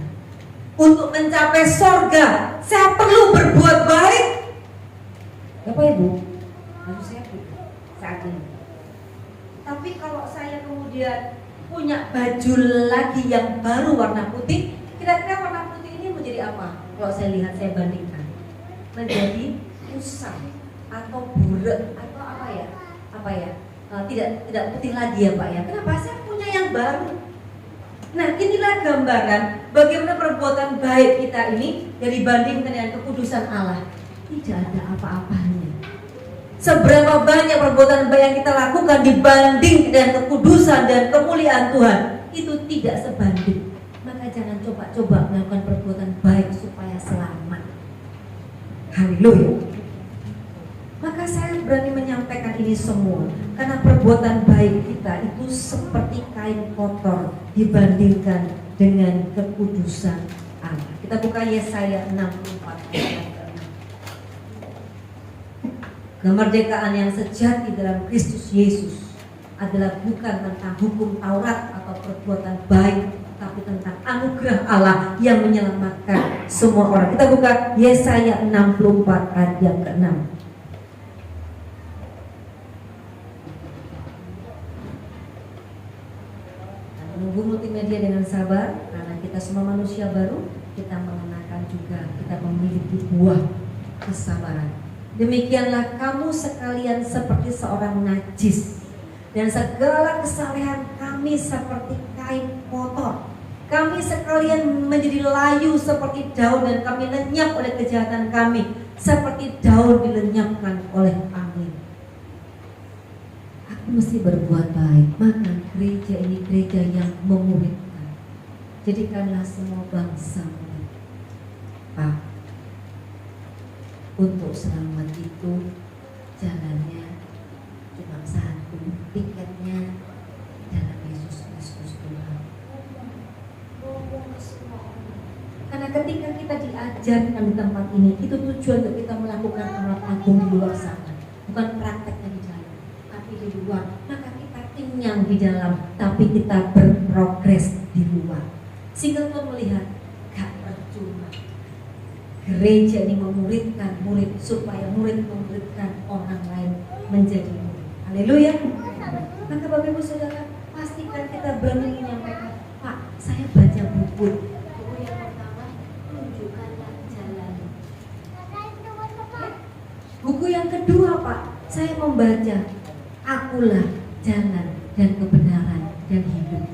Speaker 3: Untuk mencapai sorga, saya perlu berbuat baik. Bapak Ibu, harus saya saat ini. Tapi kalau saya kemudian punya baju lagi yang baru warna putih, kira-kira warna putih ini menjadi apa? Kalau saya lihat, saya bandingkan, menjadi kusam atau burek atau apa ya? Tidak putih lagi ya Pak ya. Kenapa? Saya punya yang baru. Nah, inilah gambaran bagaimana perbuatan baik kita ini yang dibandingkan dengan kekudusan Allah. Tidak ada apa-apanya. Seberapa banyak perbuatan baik yang kita lakukan dibanding dengan kekudusan dan kemuliaan Tuhan, itu tidak sebanding. Maka jangan coba-coba melakukan perbuatan baik supaya selamat. Haleluya. Maka saya berani menyampaikan ini semua karena perbuatan baik kita itu seperti kain kotor dibandingkan dengan kekudusan Allah. Kita buka Yesaya 64 ayat 6. Kemerdekaan yang sejati dalam Kristus Yesus adalah bukan tentang hukum Taurat atau perbuatan baik, tapi tentang anugerah Allah yang menyelamatkan semua orang. Kita buka Yesaya 64 ayat yang ke-6. Menunggu multimedia dengan sabar, karena kita semua manusia baru, kita mengenakan juga, kita memiliki buah kesabaran. Demikianlah kamu sekalian seperti seorang najis, dan segala kesalehan kami seperti kain kotor. Kami sekalian menjadi layu seperti daun, dan kami lenyap oleh kejahatan kami, seperti daun dilenyapkan oleh angin. Aku mesti berbuat baik, maka gereja ini gereja yang memuridkan. Jadikanlah semua bangsa murid. Pak, untuk selamat itu jalannya cuma satu, tiketnya dalam Yesus Kristus Tuhan. Karena ketika kita diajarkan di tempat ini, itu tujuan untuk kita melakukan amal agung di luar sana, bukan prakteknya di dalam. Di luar, maka kita kenyang di dalam, tapi kita berprogres di luar. Sehingga Tuhan melihat gak percuma gereja ini memuridkan murid supaya murid memuridkan orang lain menjadi murid. Haleluya. Maka Bapak Ibu Saudara, pastikan kita berani menyampaikan, Pak, saya baca buku yang pertama, tunjukkanlah jalan. Buku yang kedua, Pak, saya membaca Akulah jalan dan kebenaran dan hidup.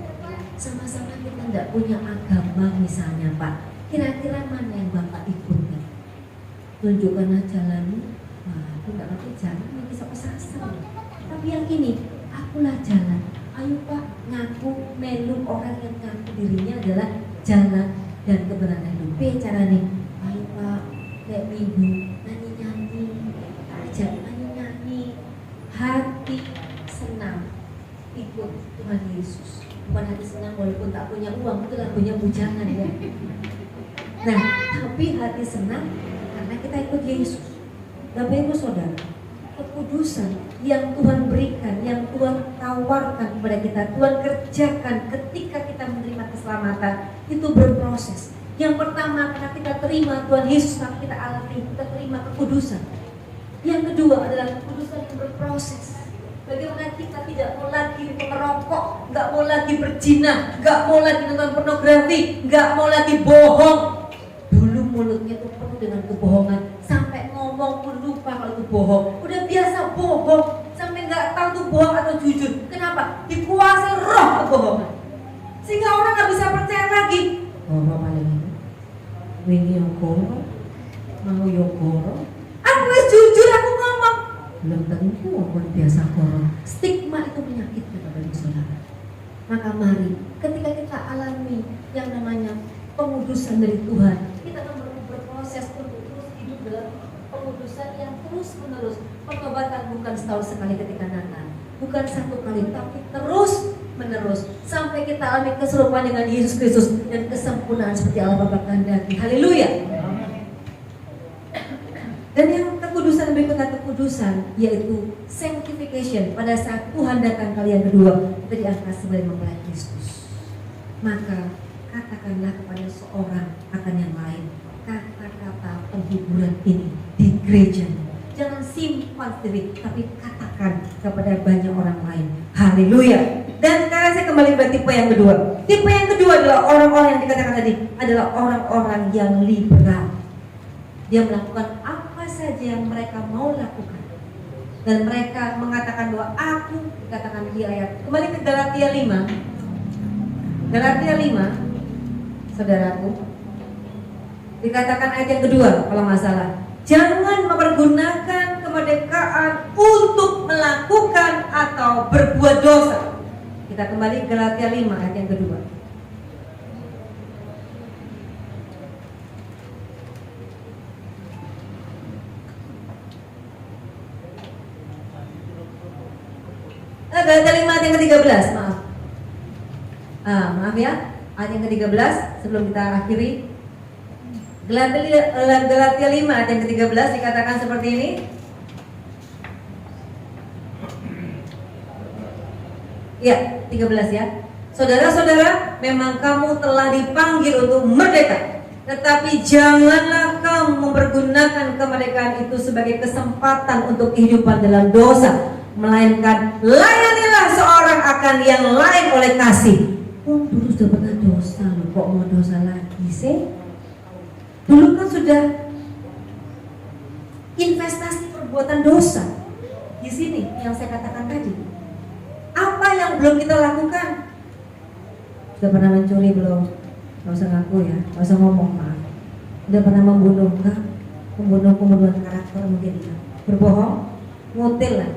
Speaker 3: Sama-sama kita tidak punya agama misalnya Pak, kira-kira mana yang Bapak ikutkan? Tunjukkanlah jalanmu. Wah, aku tidak ngerti jalan, ini bisa kesasar. Tapi yang ini, akulah jalan. Ayo Pak, ngaku melu orang yang ngaku dirinya adalah jalan dan kebenaran hidup. Caranya, ayo Pak, kayak minggu nyanyi-nyanyi, ajak nyanyi-nyanyi. Hati senang ikut Tuhan Yesus. Bukan hati senang walaupun tak punya uang, itu lagunya bujangan ya. Nah, tapi hati senang karena kita ikut Yesus. Bapak Ibu Saudara, kekudusan yang Tuhan berikan, yang Tuhan tawarkan kepada kita, Tuhan kerjakan ketika kita menerima keselamatan, itu berproses. Yang pertama, karena kita terima Tuhan Yesus, maka kita alami, kita terima kekudusan. Yang kedua adalah kekudusan yang berproses. Bagaimana kita tidak mau lagi merokok, nggak mau lagi berzina, nggak mau lagi nonton pornografi, nggak mau lagi bohong. Dulu mulutnya tuh penuh dengan kebohongan, sampai ngomong pun lupa kalau itu bohong. Udah biasa bohong, sampai nggak tahu tuh bohong atau jujur. Kenapa? Dikuasai roh kebohongan, sehingga orang nggak bisa percaya lagi. Oh, apa lagi? Wingi yogoro, mau yogoro. Aku jujur, aku ngomong. Belum tentu orang biasa korong. Stigma itu menyakitkan Bapak Ibu Saudara. Maka mari, ketika kita alami yang namanya pengudusan dari Tuhan, kita akan berproses untuk terus hidup dalam pengudusan yang terus menerus. Pertobatan bukan setahun sekali ketika Natal, bukan satu kali, tapi terus menerus sampai kita alami keserupaan dengan Yesus Kristus dan kesempurnaan seperti Allah Bapa kehendaki. Haleluya. Dan yang kekudusan berikutnya kekudusan, yaitu sanctification. Pada saat Tuhan datang kali yang kedua, kita diangkat sebagai mempelai Kristus. Maka katakanlah kepada seorang akan yang lain kata-kata penghiburan ini di gereja. Jangan simpan sendiri, tapi katakan kepada banyak orang lain. Haleluya. Dan sekarang saya kembali ke tipe yang kedua. Tipe yang kedua adalah orang-orang yang dikatakan tadi, adalah orang-orang yang liberal. Dia melakukan apa saja yang mereka mau lakukan, dan mereka mengatakan bahwa aku, dikatakan di ayat, kembali ke Galatia 5. Galatia 5, saudaraku, dikatakan ayat yang kedua kalau nggak salah, jangan mempergunakan kemerdekaan untuk melakukan atau berbuat dosa. Kita kembali ke Galatia 5 ayat yang kedua. Galatia 5 ayat yang ke-13, maaf. Maaf ya, ayat yang ke-13 sebelum kita akhiri. Galatia 5 ayat yang ke-13 dikatakan seperti ini. Ya, 13 ya. Saudara-saudara, memang kamu telah dipanggil untuk merdeka, tetapi janganlah kamu mempergunakan kemerdekaan itu sebagai kesempatan untuk kehidupan dalam dosa, melainkan layanilah seorang akan yang lain oleh kasih. Oh, dulu sudah pernah dosa loh, kok mau dosa lagi sih? Dulu kan sudah investasi perbuatan dosa. Di sini yang saya katakan tadi, apa yang belum kita lakukan? Sudah pernah mencuri belum? Gak usah ngaku ya, gak usah ngomong, maaf. Udah pernah membunuh kah? Pembunuhan karakter mungkin ya. Berbohong? Ngutil lah,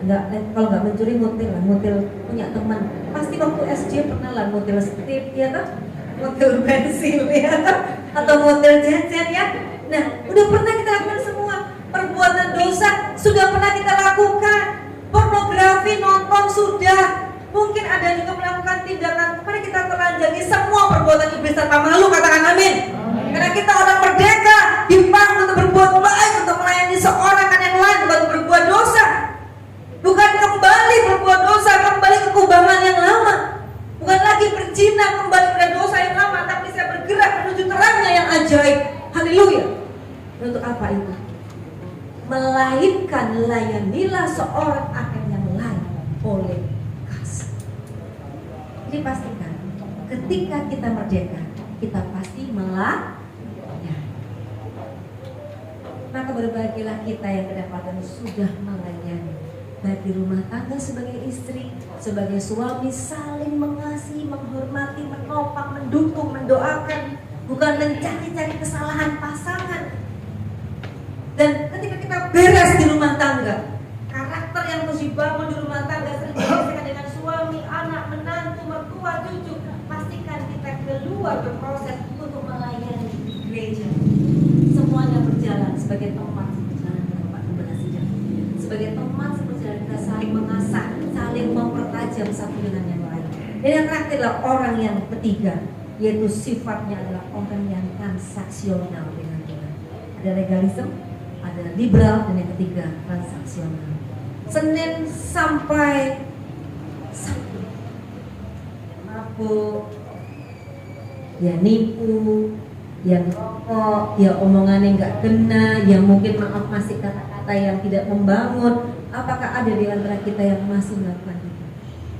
Speaker 3: kalau nggak mencuri ngutil lah, ngutil punya teman. Pasti waktu SD pernah lah ngutil stip ya kan? Ngutil pensil ya kan? Atau ngutil jajan ya. Nah, udah pernah kita lakukan semua. Perbuatan dosa sudah pernah kita lakukan. Pornografi nonton sudah. Mungkin ada juga melakukan tindakan. Mari kita telanjangi semua perbuatan iblis tanpa malu, katakan amin. Karena kita orang merdeka, dipanggil untuk berbuat baik, untuk melayani seorang kan yang lain, bukan berbuat dosa. Bukan kembali berbuat dosa, kembali ke kubangan yang lama. Bukan lagi berzina, kembali pada dosa yang lama, tapi saya bergerak menuju terangnya yang ajaib. Haleluya. Untuk apa itu? Melainkan layanilah seorang akan yang lain oleh kasih. Jadi pastikan, ketika kita merdeka, kita pasti melayani. Maka berbahagialah kita yang kedapatan sudah melayani, baik di rumah tangga sebagai istri, sebagai suami, saling mengasihi, menghormati, menopang, mendukung, mendoakan, bukan mencari-cari kesalahan pasangan. Dan ketika kita beres di rumah tangga, karakter yang harus dibangun di rumah tangga sering diselesaikan dengan suami, anak, menantu, mertua, cucu. Pastikan kita keluar berproses untuk melayani gereja. Semuanya berjalan sebagai teman seperjalanan dengan Pak Gembala Sidang. Sebagai teman seperjalanan kita saling mengasah, saling mempertajam satu dengan yang lain. Dan yang terakhir adalah orang yang ketiga, yaitu sifatnya adalah orang yang transaksional dengan Tuhan. Ada legalisme, ada liberal, dan yang ketiga transaksional. Senin sampai Sabtu, mabuk, ya nipu, yang rokok, ya omongannya nggak kena, yang mungkin maaf masih kata-kata yang tidak membangun. Apakah ada di antara kita yang masih melakukan itu?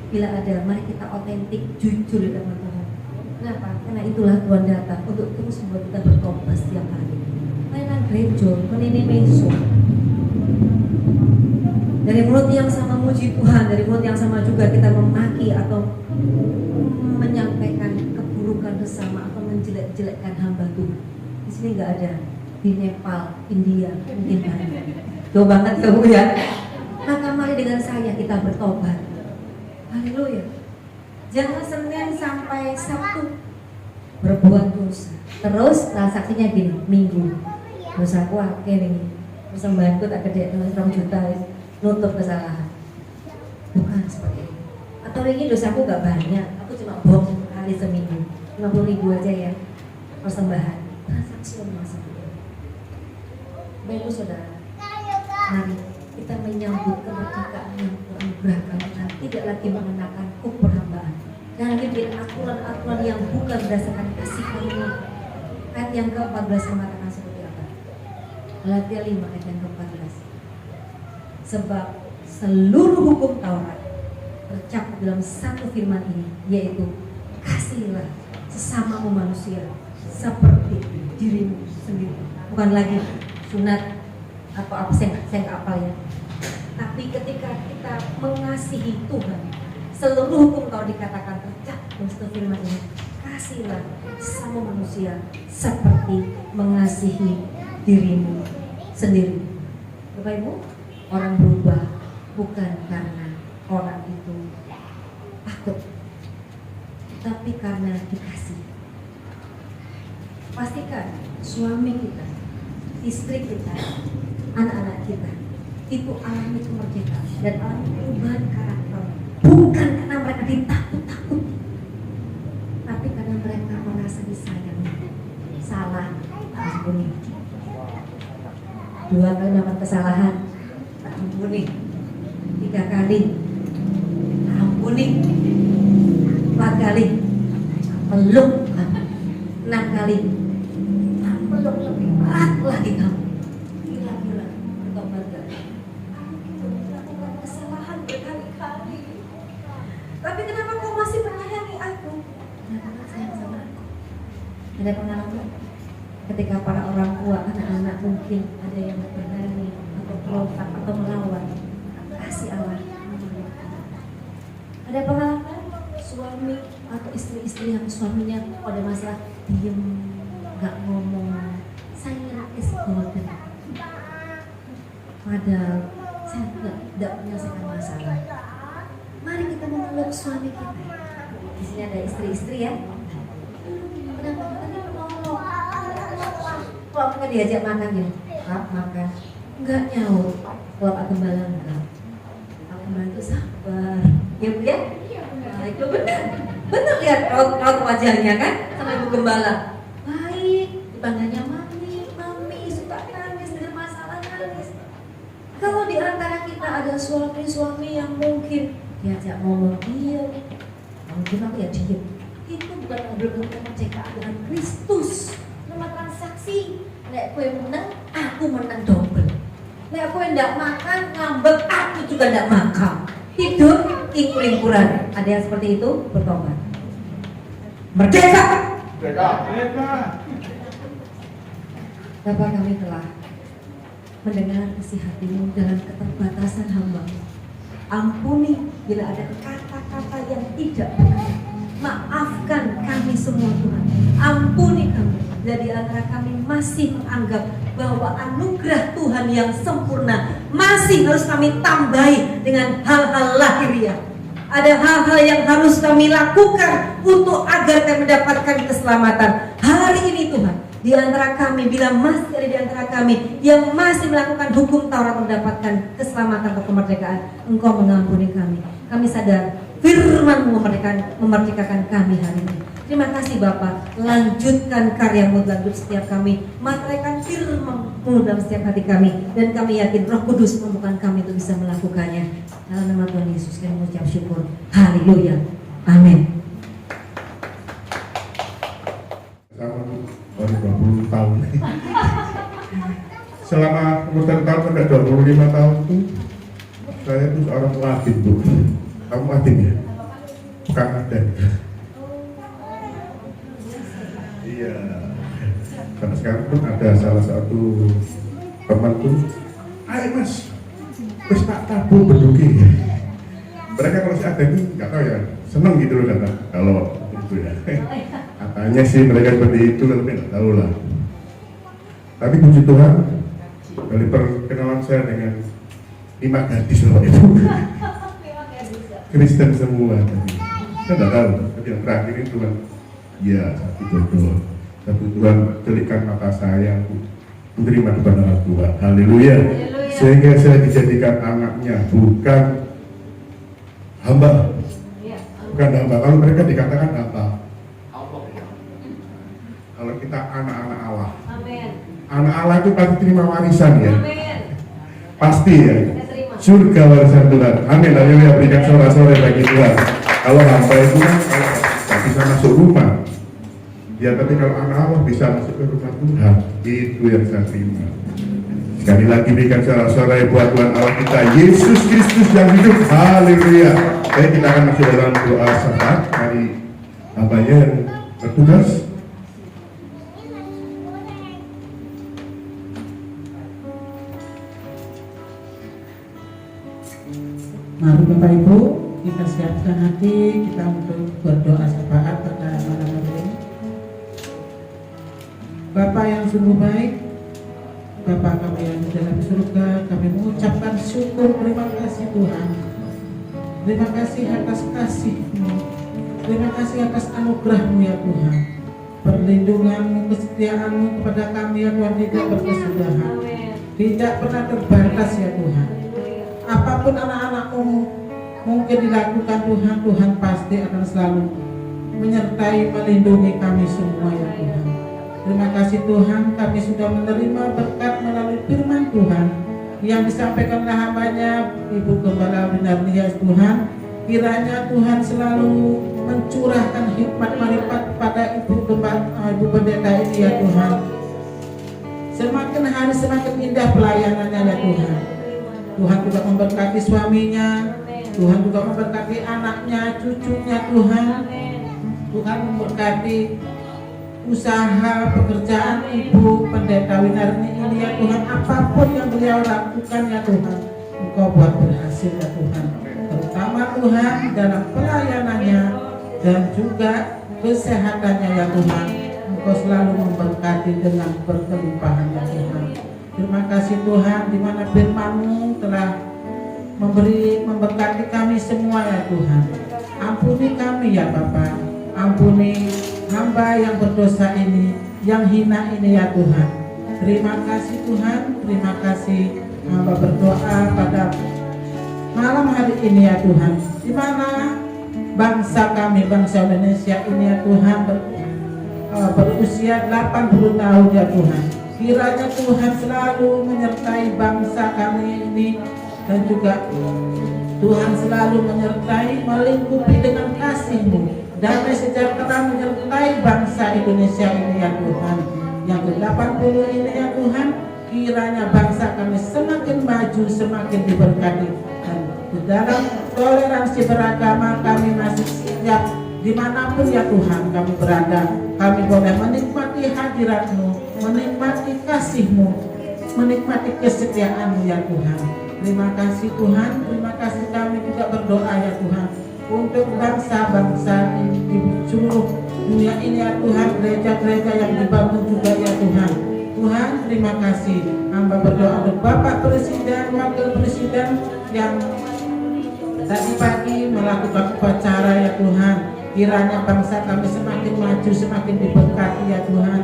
Speaker 3: Bila ada, mari kita otentik, jujur di depan Tuhan. Kenapa? Karena itulah Tuhan datang untuk terus membuat kita bertobat setiap hari. Mainan gereja, menini meso. Dari mulut yang sama muji Tuhan, dari mulut yang sama juga kita memaki atau menyampaikan keburukan bersama atau menjelek-jelekkan hamba Tuhan. Di sini nggak ada. Di Nepal, India, mungkin ada. Jauh banget ya Bu ya. Maka mari dengan saya kita bertobat. Haleluya. Jangan Senin sampai Sabtu berbuat dosa. Terus transaksinya gini, Minggu dosaku akhir ini, persembahanku tak gede, 2 juta, nutup kesalahan. Bukan seperti itu. Atau ini dosaku gak banyak, aku cuma bohong kali seminggu, 50.000 aja ya persembahan. Transaksi seperti itu. Baik saudara, mari kita menyambut kemerdekaan yang teranugerahkan Tuhan, tidak lagi mengenakan hukum perhambaan, dan lagi bikin aturan-aturan yang bukan berdasarkan kasih karunia. Ayat yang ke-14 mengatakan seperti apa? Galatia 5 ayat yang ke-14. Sebab seluruh hukum Taurat tercakup dalam satu firman ini, yaitu kasihilah sesamamu manusia seperti dirimu sendiri. Bukan lagi sunat atau apa, saya nggak hafal ya. Tapi ketika kita mengasihi Tuhan, seluruh hukum Taurat dikatakan tercakup dalam satu firman ini, kasihilah sesama manusia seperti mengasihi dirimu sendiri. Bapak Ibu, orang berubah bukan karena orang itu takut, tapi karena dikasih. Pastikan suami kita, istri kita, anak-anak kita itu alami kemerdekaan dan alami perubahan karakter, bukan karena mereka ditakut-takut, tapi karena mereka merasa disayangi. Salah, ampuni. 2 kali melakukan kesalahan, ampuni. 3 kali, ampuni. 4 kali, peluk. 6 kali, peluk lebih erat lagi kamu. Gila-gila, bertobat gak? Aku melakukan kesalahan berkali-kali. Tapi kenapa kau masih menyayangi aku? Karena sayang sama aku. Ada pengalaman ketika para orang tua, anak-anak mungkin ada yang berani atau berontak atau melawan, kasih Allah. Ada pengalaman suami atau istri-istri yang suaminya pada masalah diem, nggak ngomong, saya is golden. Padahal saya tidak menyelesaikan masalah. Mari kita memeluk suami kita. Di sini ada istri-istri ya. Kenapa kita nih menolong? Kalau kita diajak makan ya, makan. Enggak nyaut. Kalau Pak Gembala enggak. Pak Gembala itu sabar. Ya Bu ya? Nah, itu benar. Benar lihat raut wajahnya kan sama Ibu Gembala. Baik, dipanggilnya mami, suka nangis dengan masalah nangis. Kalau di antara kita ada suami-suami yang mungkin diajak ngomong diam, mungkin aku ya diam. Itu bukan ngobrol kemerdekaan dengan Kristus. Nama transaksi. Nek kowe menang, aku menang double. Nek kowe ndak makan, ngambek, aku juga ndak makan. Tidur, ingkur-ingkuran. Ada yang seperti itu, bertobat. Merdeka. Bapak, kami telah mendengar isi hatimu dalam keterbatasan hamba. Ampuni bila ada kata-kata yang tidak benar. Maafkan kami semua Tuhan. Ampuni kami bila di antara kami masih menganggap bahwa anugerah Tuhan yang sempurna masih harus kami tambahi dengan hal-hal lahiriah. Ada hal-hal yang harus kami lakukan untuk agar kami mendapatkan keselamatan. Hari ini Tuhan, di antara kami, bila masih ada di antara kami yang masih melakukan hukum Taurat mendapatkan keselamatan atau kemerdekaan, Engkau mengampuni kami. Kami sadar firman-Mu memerdekakan kami hari ini. Terima kasih Bapak, lanjutkan karya-Mu dalam hidup setiap kami, materaikan firman-Mu dalam setiap hati kami, dan kami yakin Roh Kudus memampukan kami untuk bisa melakukannya. Dalam nama Tuhan Yesus kami mengucap syukur. Haleluya. Amin.
Speaker 2: Baru 20 tahun. Selama umur 1 tahun sampai 25 tahun itu saya itu seorang muadzin Bu. Kamu muadzin ya? Bukan adan. Iya. Karena sekarang pun ada salah satu teman tuh, ayo Mas, terus tak tabu berduki. Mereka kalau si adan ini nggak tahu ya, seneng gitu loh kata. Kalau itu ya. Katanya sih mereka seperti itu, tapi nggak tahu lah. Tapi puji Tuhan, dari perkenalan saya dengan 5 gadis loh itu Kristen semua. Saya nggak tahu, tapi yang terakhir itu Tuhan, ya satu jodoh, satu Tuhan celikan mata saya untuk menerima kepada orang tua. Haleluya. Sehingga saya dijadikan anaknya, bukan hamba. Bukan hamba. Kalau mereka dikatakan apa? Kalau kita anak-anak Allah,
Speaker 3: Amin.
Speaker 2: anak Allah itu pasti terima warisan ya.
Speaker 3: Amin.
Speaker 2: pasti ya. Surga warisan Tuhan. Amin. Haleluya. Berikan sorak-sorai bagi Tuhan. Kalau hamba itu kan nggak bisa masuk rumah. Ya, tapi kalau anak Allah bisa masuk ke rumah Tuhan, itu yang saya terima. Sekali lagi berikan sorak-sorai buat Tuhan Allah kita, Yesus Kristus yang hidup. Haleluya. Baik, kita akan masuk dalam doa syafaat. Mari hambanya yang bertugas.
Speaker 4: Mari Bapak Ibu, kita siapkan hati kita untuk berdoa syafaat pada malam hari ini. Bapa yang sungguh baik, Bapa kami yang di dalam surga, kami mengucapkan syukur, terima kasih Tuhan. Terima kasih atas kasih-Mu, terima kasih atas anugerah-Mu ya Tuhan. Perlindungan-Mu, kesetiaan-Mu kepada kami ya Tuhan tidak berkesudahan, tidak pernah terbatas ya Tuhan. Apapun anak-anak-Mu mungkin dilakukan Tuhan, Tuhan pasti akan selalu menyertai, melindungi kami semua ya Tuhan. Terima kasih Tuhan, kami sudah menerima berkat melalui firman Tuhan yang disampaikan oleh hambanya Ibu Gembala Winarnia Tuhan. Kiranya Tuhan selalu mencurahkan hikmat marifat pada Ibu Pendeta ini ya Tuhan. Semakin hari semakin indah pelayanannya ya Tuhan. Tuhan juga memberkati suaminya, Tuhan juga memberkati anaknya, cucunya Tuhan. Tuhan memberkati usaha pekerjaan Ibu Pendeta Winarni ini ya Tuhan. Apapun yang beliau lakukan ya Tuhan, Engkau buat berhasil ya Tuhan. Terutama Tuhan dalam pelayanannya dan juga kesehatannya ya Tuhan. Engkau selalu memberkati dengan berkelimpahan ya Tuhan. Terima kasih Tuhan, di mana firman-Mu telah memberkati kami semua ya Tuhan. Ampuni kami ya Bapa, ampuni hamba yang berdosa ini, yang hina ini ya Tuhan. Terima kasih Tuhan, terima kasih. Hamba berdoa pada malam hari ini ya Tuhan, di mana bangsa kami, bangsa Indonesia ini ya Tuhan berusia 80 tahun ya Tuhan. Kiranya Tuhan selalu menyertai bangsa kami ini, dan juga Tuhan selalu menyertai, melingkupi dengan kasih-Mu. Damai sejahtera menyertai bangsa Indonesia ini ya Tuhan. Yang ke-80 ini ya Tuhan, kiranya bangsa kami semakin maju, semakin diberkati. Dan di dalam toleransi beragama kami masih siap dimanapun ya Tuhan kami berada. Kami boleh menikmati hadirat-Mu, menikmati kasih-Mu, menikmati kesetiaan-Mu ya Tuhan. Terima kasih Tuhan, terima kasih. Kami juga berdoa ya Tuhan untuk bangsa-bangsa di seluruh dunia ini ya Tuhan, gereja-gereja yang dibangun juga ya Tuhan. Tuhan terima kasih. Hamba berdoa untuk Bapak Presiden, Wakil Presiden yang tadi pagi melakukan upacara ya Tuhan. Kiranya bangsa kami semakin maju, semakin diberkati ya Tuhan.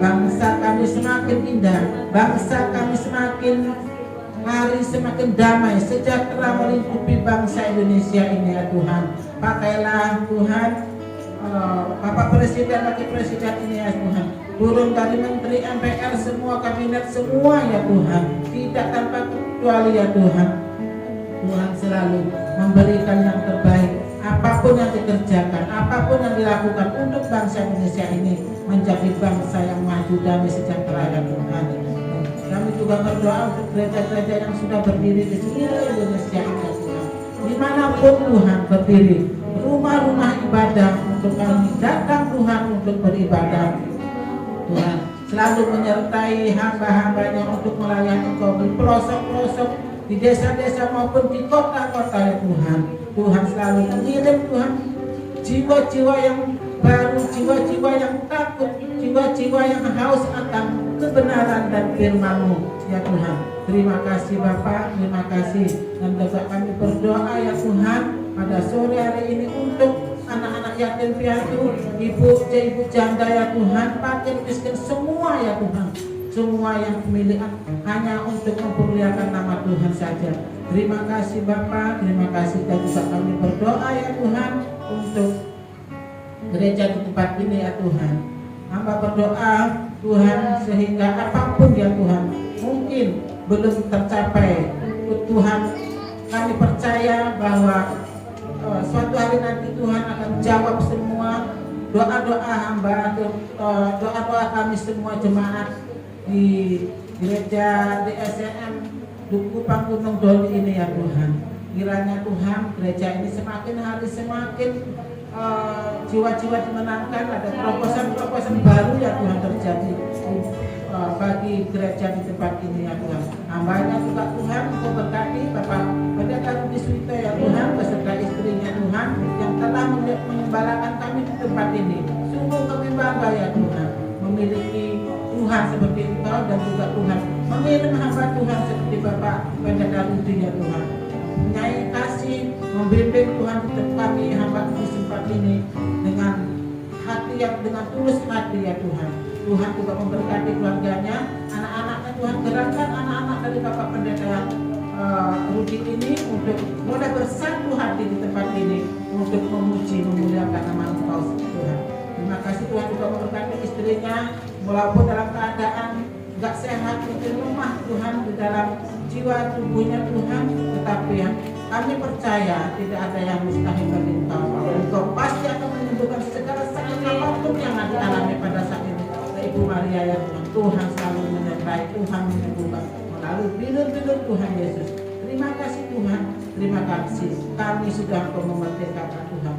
Speaker 4: Bangsa kami semakin indah, bangsa kami semakin hari semakin damai, sejahtera melingkupi bangsa Indonesia ini ya Tuhan. Pakailah Tuhan Bapak Presiden, Wakil Presiden ini ya Tuhan. Turun dari Menteri MPR, semua kabinet semua ya Tuhan, tidak tanpa kecuali ya Tuhan. Tuhan selalu memberikan yang terbaik. Apapun yang dikerjakan, apapun yang dilakukan untuk bangsa Indonesia ini menjadi bangsa yang maju, damai, sejahtera ya Tuhan. Kami juga berdoa untuk gereja-gereja yang sudah berdiri di seluruh Indonesia ini ya Tuhan. Dimanapun Tuhan berdiri, rumah-rumah ibadah untuk kami datang Tuhan untuk beribadah. Tuhan selalu menyertai hamba-hambanya untuk melayani Engkau di pelosok-pelosok, di desa-desa maupun di kota-kota ya Tuhan. Tuhan selalu mengirim Tuhan jiwa-jiwa yang baru, jiwa-jiwa yang takut, jiwa-jiwa yang haus akan kebenaran dan firman-Mu ya Tuhan. Terima kasih Bapak, terima kasih. Dan juga kami berdoa ya Tuhan pada sore hari ini untuk anak-anak yatim piatu, ibu janda ya Tuhan, fakir miskin semua ya Tuhan. Semua yang pemilihan hanya untuk memperlihatkan nama Tuhan saja. Terima kasih Bapak, terima kasih. Dan juga kami berdoa ya Tuhan untuk gereja di tempat ini ya Tuhan. Hamba berdoa Tuhan sehingga apapun ya Tuhan mungkin belum tercapai mengikut Tuhan. Kami percaya bahwa suatu hari nanti Tuhan akan jawab semua doa-doa hamba, doa-doa kami semua jemaat di gereja DSM Duku Gunung Doli ini ya Tuhan. Kiranya Tuhan gereja ini semakin hari semakin jiwa-jiwa dimenangkan, ada terobosan-terobosan baru ya Tuhan terjadi bagi gereja di tempat ini ya Tuhan. Hambanya juga Tuhan untuk berkati Bapak Pendeta Rudi Suwito ya Tuhan beserta istrinya Tuhan yang telah mengembalakan kami di tempat ini. Sungguh kami bangga ya Tuhan memiliki Tuhan seperti Engkau, dan juga Tuhan mengirim hamba Tuhan seperti Bapak Pendeta Rudi ya Tuhan. Nyai kasih membimbing Tuhan di tempat kami hamba di tempat ini dengan hati yang dengan tulus hati ya Tuhan. Tuhan juga memberkati keluarganya, anak-anaknya Tuhan gerakkan anak-anak dari Bapak Pendeta Rudi ini untuk mulai bersatu hati di tempat ini untuk memuji memuliakan nama Engkau Tuhan. Terima kasih Tuhan juga memberkati istrinya walaupun dalam keadaan gak sehat mungkin lemah Tuhan di dalam jiwa tubuhnya Tuhan, tetapi yang kami percaya tidak ada yang mustahil bagi Engkau. Engkau pasti akan menyembuhkan segala sakit apapun yang dialami pada saat ini. Ibu Maria ya Tuhan, Tuhan selalu menyertai, Tuhan menyembuhkan melalui bilur-bilur Tuhan Yesus. Terima kasih Tuhan, terima kasih kami sudah memerdekakan Tuhan.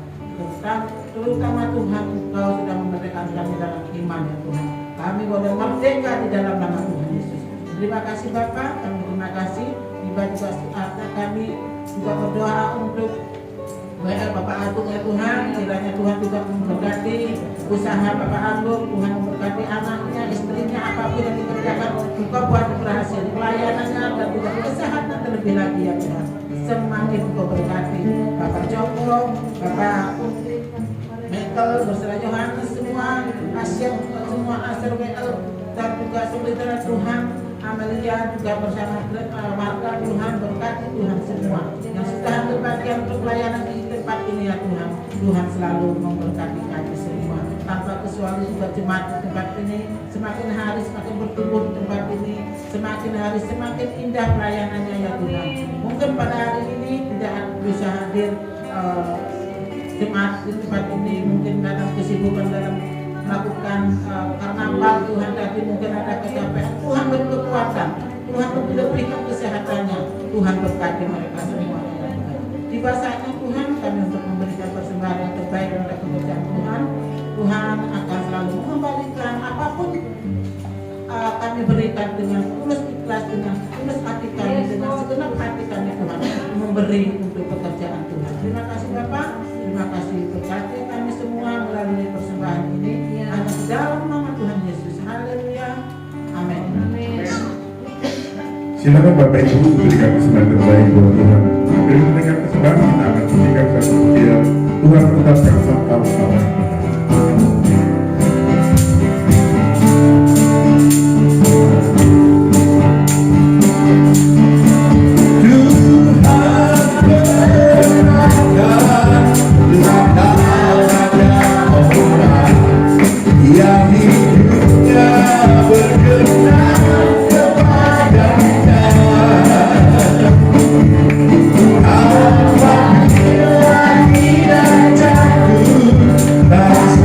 Speaker 4: Terutama Tuhan, Engkau sudah memerdekakan kami dalam iman ya Tuhan. Kami boleh merdeka di dalam nama Tuhan Yesus. Terima kasih Bapak, kami terima kasih. Tiba juga saatnya kami juga berdoa untuk WL Bapak Agung ya Tuhan. Kiranya Tuhan juga memberkati usaha Bapak Agung, Tuhan memberkati anaknya, istrinya, apapun yang dikerjakan Engkau buat berhasil, pelayanannya dan juga kesehatan terlebih lagi ya Tuhan. Semakin Engkau berkati Bapak Joko, Bapak Michael, bersama Yohanes, semua Asia, semua Aser WL dan juga saudara Tuhan Amelia juga bersama warga Tuhan, berkati Tuhan semua yang sudah berbagian untuk pelayanan di tempat ini ya Tuhan. Tuhan selalu memberkati kami semua tanpa kecuali juga jemaat di tempat ini semakin hari semakin bertumbuh di tempat ini, semakin hari semakin indah pelayanannya ya Tuhan. Mungkin pada hari ini tidak bisa hadir jemaat di tempat ini, mungkin dalam kesibukan dalam melakukan karnaval Tuhan, tapi mungkin ada kecapean. Tuhan beri kekuatan, Tuhan lebihkan kesehatannya, Tuhan berkati mereka semua. Tiba saatnya Tuhan kami untuk memberikan persembahan yang terbaik untuk pekerjaan Tuhan. Tuhan akan selalu mengembalikan apapun kami berikan dengan tulus ikhlas, dengan tulus hati kami, dengan segenap hati kami Tuhan memberi untuk pekerjaan Tuhan. Terima kasih Bapak, terima kasih berkati kami semua melalui persembahan ini. Hanya di dalam nama Tuhan Yesus. Haleluya. Amin.
Speaker 2: Silakan Bapak Ibu berikan persembahan terbaik buat Tuhan. Sambil memberikan persembahan kita akan berikan satu dia Tuhan tetapkan sangkal salah kita. That's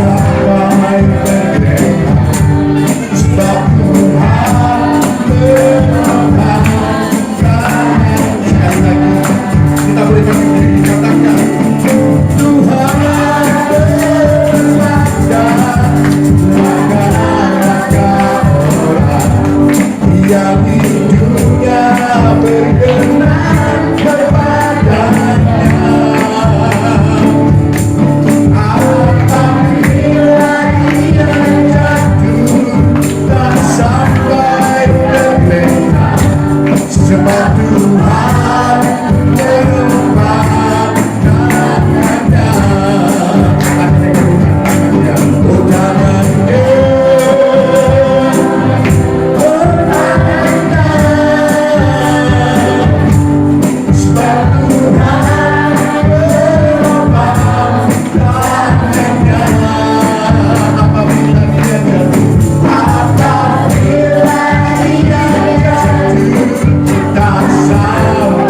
Speaker 2: how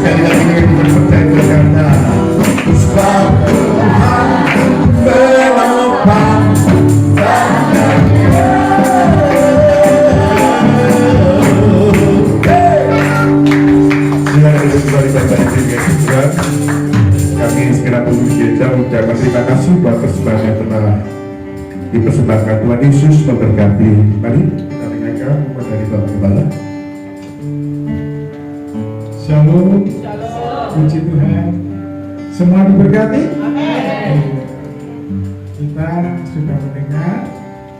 Speaker 2: Sekali lagi dengan percaya berkata, sebab Tuhan menopang silakan duduk kembali Bapak Ibu yang Tuhan. Kami segera menuju gereja mengucapkan terima kasih buat persembahan yang telah dipersembahkan. Tuhan Yesus memberkati. Mari kita dengarkan khotbah dari Bapak Gembala.
Speaker 1: Shalom. Puji Tuhan. Semua diberkati. Kita sudah mendengar.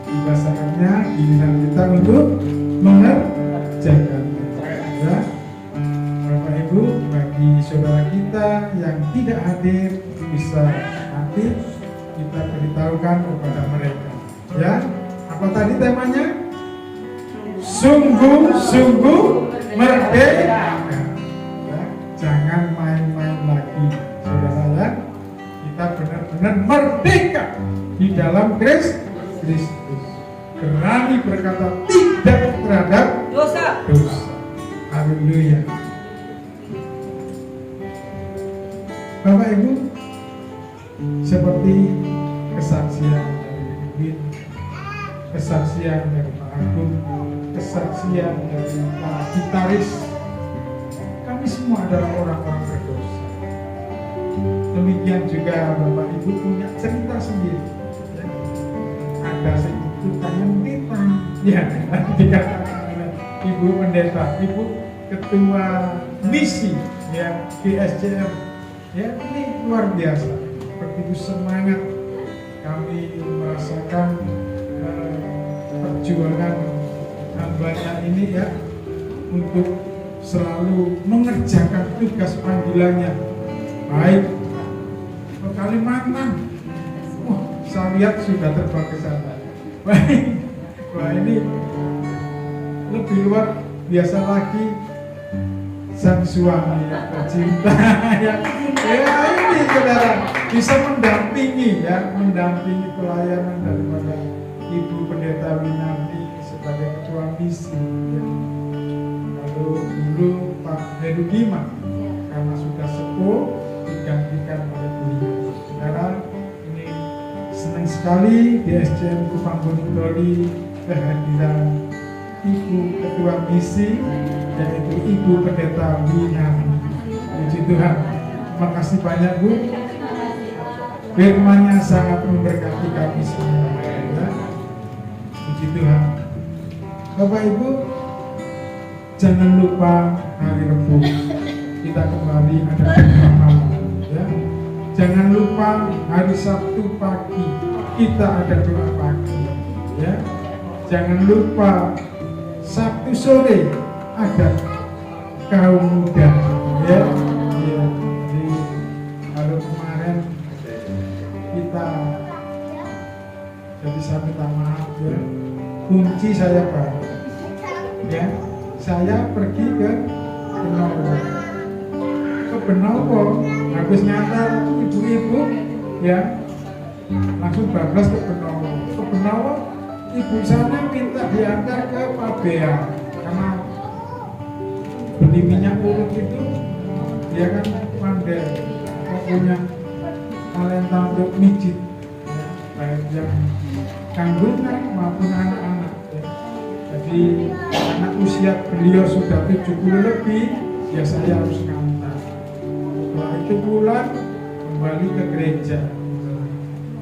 Speaker 1: Tiba saatnya giliran kita untuk mengerjakan. Ya. Bapak Ibu, bagi saudara kita yang tidak hadir bisa nanti kita beritahukan kepada mereka. Ya, apa tadi temanya? Sungguh-sungguh merdeka. Ya, jangan main-main lagi, saudara ya. Kita benar-benar merdeka di dalam Kristus. Berani berkata tidak terhadap dosa. Haleluya. Bapak Ibu, seperti kesaksian dari Win, kesaksian dari Pak Agung, kesaksian dari Pak Gitaris, kami semua adalah orang-orang berdosa. Demikian juga Bapak Ibu punya cerita sendiri. Ya. Ada itu kangen kita, ya dikatakan oleh Ibu Pendeta, Ibu Ketua Misi, ya GSCM. Ya, ini luar biasa. Begitu semangat kami merasakan perjuangan hambanya ini ya untuk selalu mengerjakan tugas panggilannya. Baik ke Kalimantan, wah saya lihat sudah terbang ke sana. Baik, wah ini lebih luar biasa lagi. Sang suami tercinta ya ini saudara bisa mendampingi pelayanan daripada Ibu Pendeta Winardi sebagai ketua misi ya. Lalu dulu Pak Heru Gima karena sudah sepuh digantikan oleh beliau. Saudara, ini senang sekali di SCM Kupang Gunung Doli kehadiran Ibu Ketua Misi yaitu Ibu Pendeta Winardi. Puji Tuhan. Terima kasih banyak Bu. Firman-Nya sangat memberkati kami semua. Ya. Puji Tuhan. Bapak Ibu, jangan lupa hari Rabu kita kembali ada doa malam. Ya. Jangan lupa hari Sabtu pagi kita ada doa pagi. Ya. Jangan lupa Sabtu sore ada kaum muda, ya. Jadi kalau kemarin kita jadi saya minta maaf ya, kunci saya bawa, ya. Saya pergi ke Benowo, habis ngantar ibu-ibu, ya, langsung bablas ke Benowo. Ibu sana minta diantar ke Pabean karena beli minyak urut itu dia kan pandai punya talenta untuk mijit ya, baik yang kandungan maupun anak-anak ya. Jadi karena usia beliau sudah 70 lebih ya saya harus ngantar. Setelah itu pulang kembali ke gereja.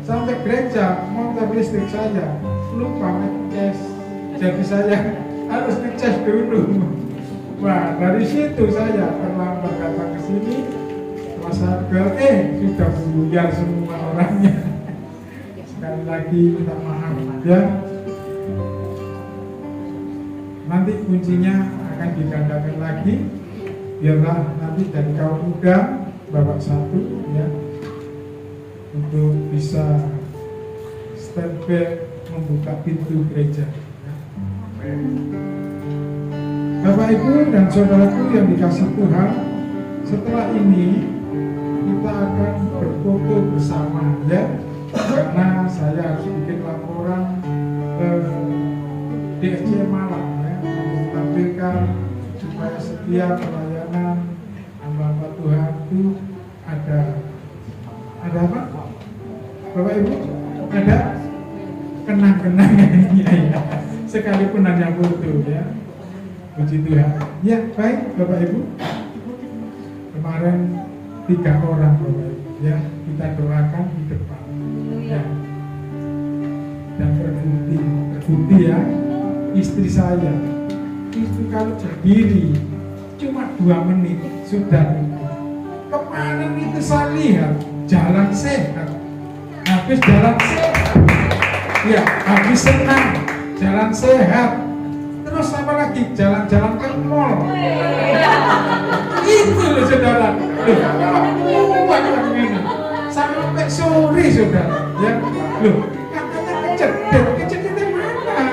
Speaker 1: Sampai gereja motor listrik saya lupa ngecas, jadi saya harus ngecas dulu. Wah, dari situ saya terlambat datang ke sini. Setelah saya sudah buyar semua orangnya. Sekali lagi minta maaf ya. Nanti kuncinya akan digandakan lagi. Biarlah nanti dari kaum muda babak 1 ya, untuk bisa stand back membuka pintu gereja. Bapak Ibu dan saudaraku yang dikasih Tuhan, setelah ini kita akan berfoto bersama ya, karena saya harus bikin laporan ke DSC Malang ya, doakan supaya setiap pelayanan hamba Tuhan itu ada apa? Bapak Ibu, ada kenang-kenangannya ya, sekalipun hanya foto ya. Puji Tuhan. Ya baik Bapak Ibu, kemarin 3 orang Bapak Ibu ya, kita doakan di depan ya. Dan terbukti ya, istri saya itu kalau berdiri cuma 2 menit sudah lupa. Kemarin itu saya lihat jalan sehat, habis jalan sehat ya, habis senang jalan sehat, terus apa lagi, jalan-jalan ke mall. Itu loh saudara, sampai sore saudara ya. Loh katanya kecedek mana?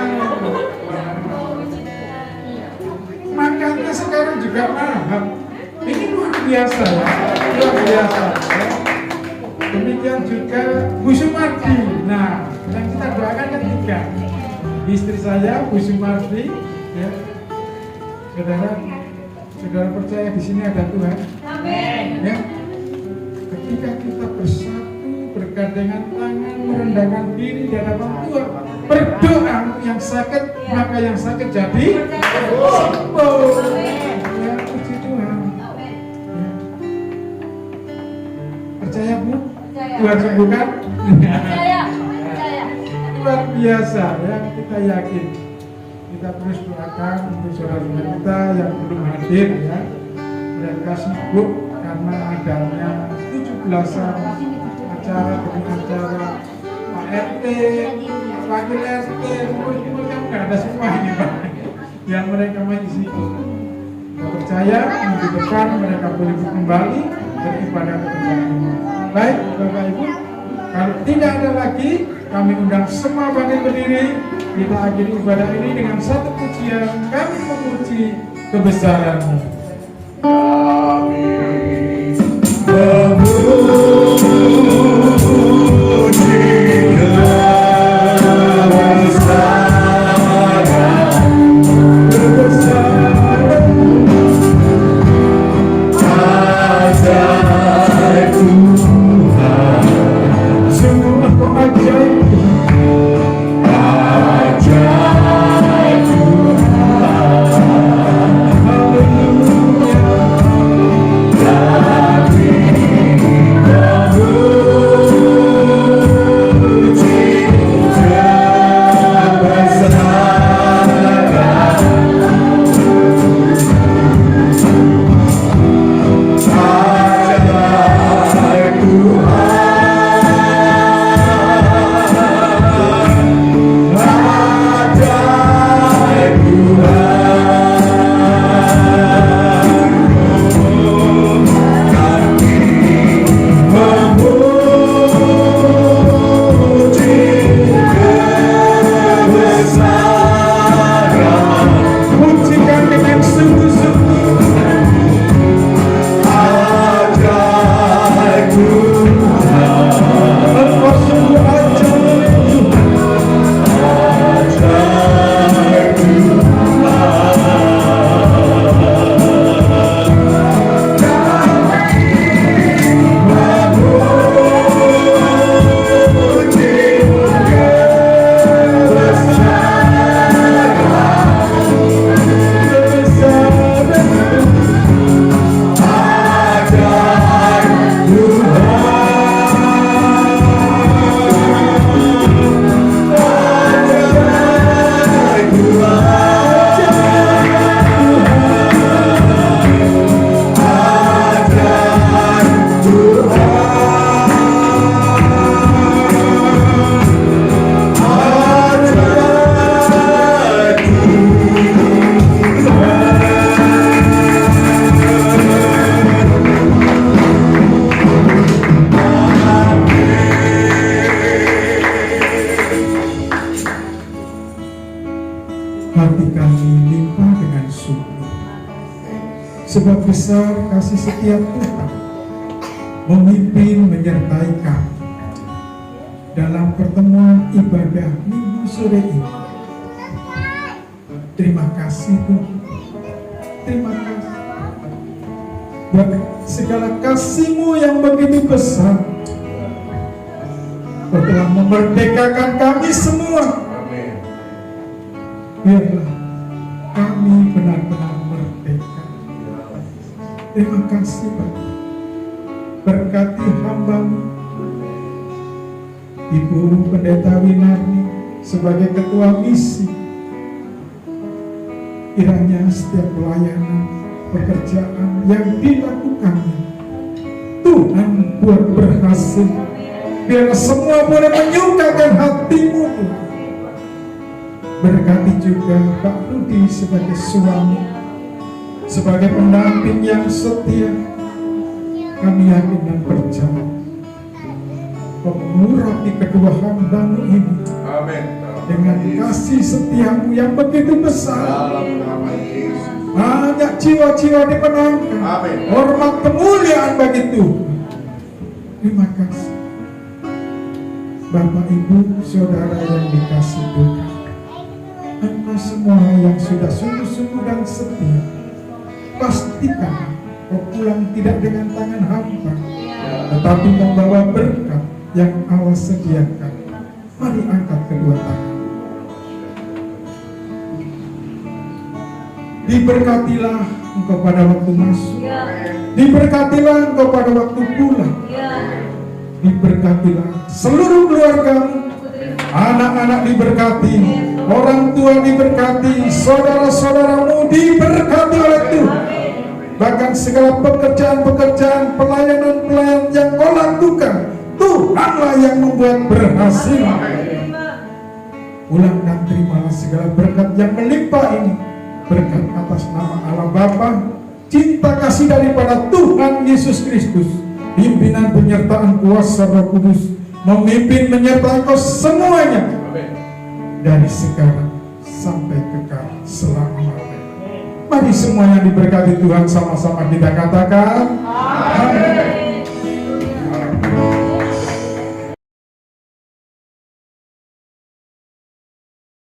Speaker 1: Makanya sekarang juga paham. Ini luar biasa ya, luar biasa ya. Demikian juga Bu Sumardi. Nah, yang kita doakan kan 3. Istri saya Bu Sumardi ya. Saudara percaya di sini ada Tuhan. Amin. Ya. Ketika kita bersatu, bergandengan tangan, merendahkan diri di hadapan Tuhan, berdoa yang sakit, maka yang sakit jadi sembuh. Ya, puji Tuhan. Ya. Percaya Bu? Tuhan sembuhkan? Percaya. Luar biasa ya, kita yakin. Kita terus doakan untuk saudara kita yang belum hadir ya. Mereka sibuk karena adanya 17-an acara demi acara Pak RT, Wakil RT, kan nggak ada semua ini Pak. Yang mereka masih sibuk. Kita percaya minggu depan mereka boleh kembali beribadah kepada ini. Baik Bapak Ibu, kalau tidak ada lagi, kami undang semua bangkit berdiri. Kita akhiri ibadah ini dengan satu pujian. Kami memuji kebesaran-Mu. Hati kami limpah dengan syukur, sebab besar kasih setia Tuhan memimpin menyertai kami dalam pertemuan ibadah minggu sore ini. Terima kasih Tuhan, terima kasih buat segala kasih-Mu yang begitu besar. Kau telah memerdekakan kami semua.
Speaker 2: Amin.
Speaker 1: Biarlah kami benar-benar merdeka. Terima kasih Bapak. Berkati hamba-Mu Ibu Pendeta Winarni sebagai ketua misi. Kiranya setiap pelayanan pekerjaan yang dilakukannya Tuhan buat berhasil. Biar semua boleh menyukakan hati-Mu. Berkati juga Pak Rudi sebagai suami, sebagai pendamping yang setia. Kami yakin dan percaya mengurapi kedua hamba-Mu ini
Speaker 2: Amin.
Speaker 1: dengan kasih setia-Mu yang begitu besar.
Speaker 2: Dalam nama Yesus.
Speaker 1: Banyak jiwa-jiwa dimenangkan.
Speaker 2: Amin.
Speaker 1: Hormat kemuliaan bagi Tuhan. Terima kasih Bapak Ibu Saudara yang dikasihi Tuhan. Hamba semua yang sudah sungguh-sungguh dan setia, pastikan kau pulang tidak dengan tangan hampa, tetapi membawa berkat yang Allah sediakan. Mari angkat kedua tangan. Diberkatilah engkau pada waktu masuk, diberkatilah engkau pada waktu pulang, diberkatilah seluruh keluargamu, anak-anak diberkati, orang tua diberkati, saudara-saudaramu diberkati oleh Tuhan. Bahkan segala pekerjaan-pekerjaan, pelayanan-pelayanan yang kau lakukan, Tuhanlah yang membuat berhasil. Ulang dan terimalah segala berkat yang melimpah ini, berkat atas nama Allah Bapa, cinta kasih daripada Tuhan Yesus Kristus, pimpinan penyertaan kuasa Roh Kudus, memimpin menyertai kau semuanya, dari sekarang sampai kekal selama-lamanya. Mari semua yang diberkati Tuhan sama-sama kita katakan amin.